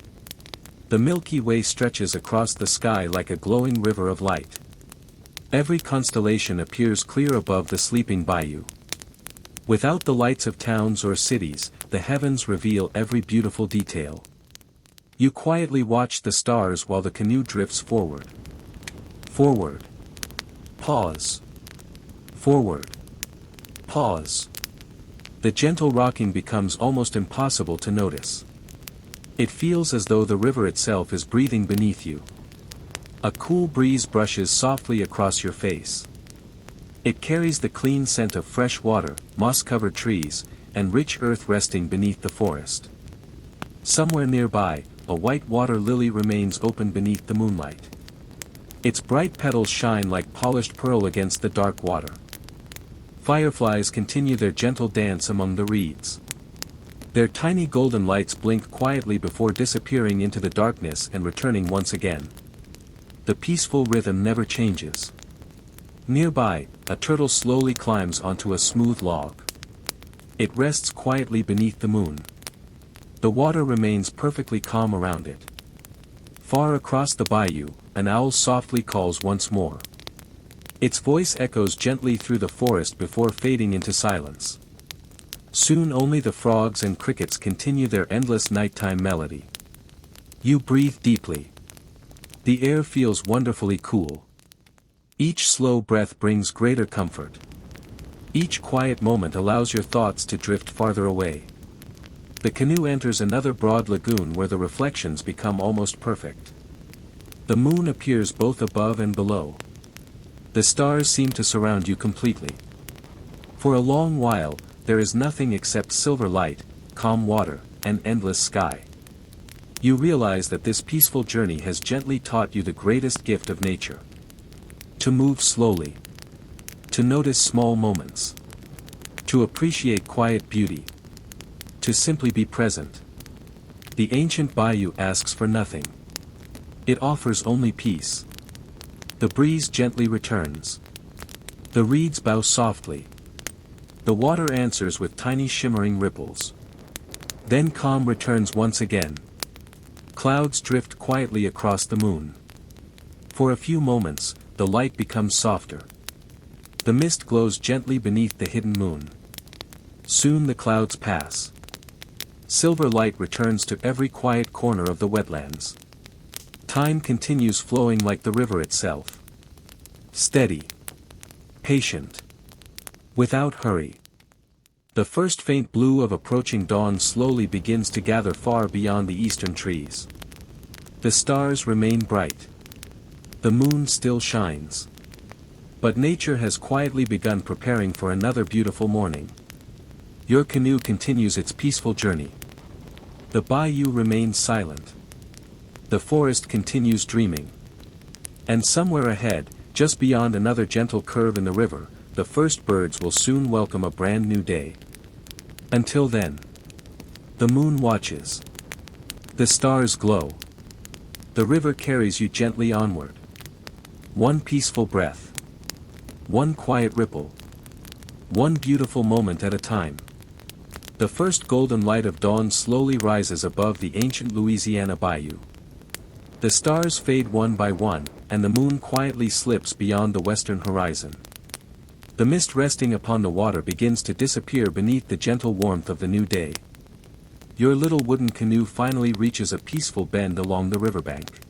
The Milky Way stretches across the sky like a glowing river of light. Every constellation appears clear above the sleeping bayou. Without the lights of towns or cities, the heavens reveal every beautiful detail. You quietly watch the stars while the canoe drifts forward. Forward. Pause. Forward. Pause. The gentle rocking becomes almost impossible to notice. It feels as though the river itself is breathing beneath you. A cool breeze brushes softly across your face. It carries the clean scent of fresh water, moss-covered trees, and rich earth resting beneath the forest. Somewhere nearby, a white water lily remains open beneath the moonlight. Its bright petals shine like polished pearl against the dark water. Fireflies continue their gentle dance among the reeds. Their tiny golden lights blink quietly before disappearing into the darkness and returning once again. The peaceful rhythm never changes. Nearby, a turtle slowly climbs onto a smooth log. It rests quietly beneath the moon. The water remains perfectly calm around it. Far across the bayou, an owl softly calls once more. Its voice echoes gently through the forest before fading into silence. Soon only the frogs and crickets continue their endless nighttime melody. You breathe deeply. The air feels wonderfully cool. Each slow breath brings greater comfort. Each quiet moment allows your thoughts to drift farther away. The canoe enters another broad lagoon where the reflections become almost perfect. The moon appears both above and below. The stars seem to surround you completely. For a long while, there is nothing except silver light, calm water, and endless sky. You realize that this peaceful journey has gently taught you the greatest gift of nature. To move slowly. To notice small moments. To appreciate quiet beauty. To simply be present. The ancient bayou asks for nothing. It offers only peace. The breeze gently returns. The reeds bow softly. The water answers with tiny shimmering ripples. Then calm returns once again. Clouds drift quietly across the moon. For a few moments, the light becomes softer. The mist glows gently beneath the hidden moon. Soon the clouds pass. Silver light returns to every quiet corner of the wetlands. Time continues flowing like the river itself. Steady. Patient. Without hurry. The first faint blue of approaching dawn slowly begins to gather far beyond the eastern trees. The stars remain bright. The moon still shines. But nature has quietly begun preparing for another beautiful morning. Your canoe continues its peaceful journey. The bayou remains silent. The forest continues dreaming. And somewhere ahead, just beyond another gentle curve in the river, the first birds will soon welcome a brand new day. Until then, the moon watches. The stars glow. The river carries you gently onward. One peaceful breath. One quiet ripple. One beautiful moment at a time. The first golden light of dawn slowly rises above the ancient Louisiana bayou. The stars fade one by one, and the moon quietly slips beyond the western horizon. The mist resting upon the water begins to disappear beneath the gentle warmth of the new day. Your little wooden canoe finally reaches a peaceful bend along the riverbank.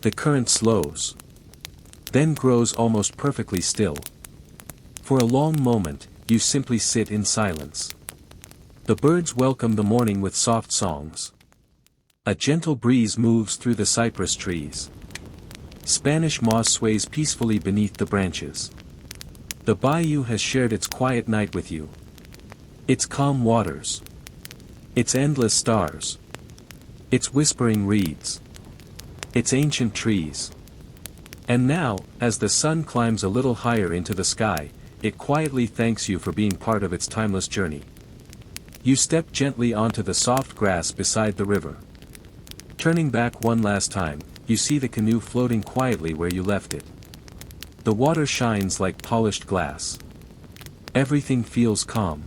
The current slows. Then grows almost perfectly still. For a long moment, you simply sit in silence. The birds welcome the morning with soft songs. A gentle breeze moves through the cypress trees. Spanish moss sways peacefully beneath the branches. The bayou has shared its quiet night with you. Its calm waters. Its endless stars. Its whispering reeds. Its ancient trees. And now, as the sun climbs a little higher into the sky, it quietly thanks you for being part of its timeless journey. You step gently onto the soft grass beside the river. Turning back one last time, you see the canoe floating quietly where you left it. The water shines like polished glass. Everything feels calm.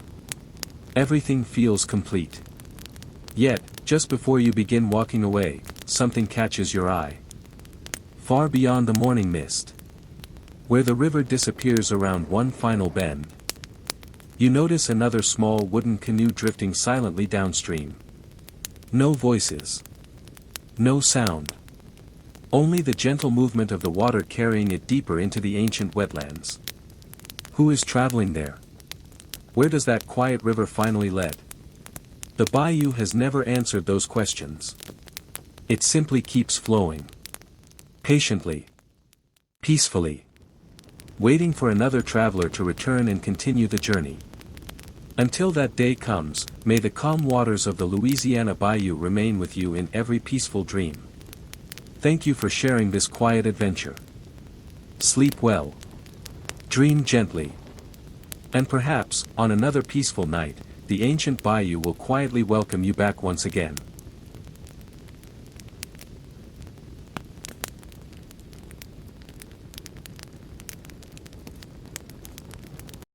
Everything feels complete. Yet, just before you begin walking away, something catches your eye. Far beyond the morning mist, where the river disappears around one final bend, you notice another small wooden canoe drifting silently downstream. No voices. No sound. Only the gentle movement of the water carrying it deeper into the ancient wetlands. Who is traveling there? Where does that quiet river finally lead? The bayou has never answered those questions. It simply keeps flowing. Patiently. Peacefully. Waiting for another traveler to return and continue the journey. Until that day comes, may the calm waters of the Louisiana Bayou remain with you in every peaceful dream. Thank you for sharing this quiet adventure. Sleep well. Dream gently. And perhaps, on another peaceful night, the ancient bayou will quietly welcome you back once again.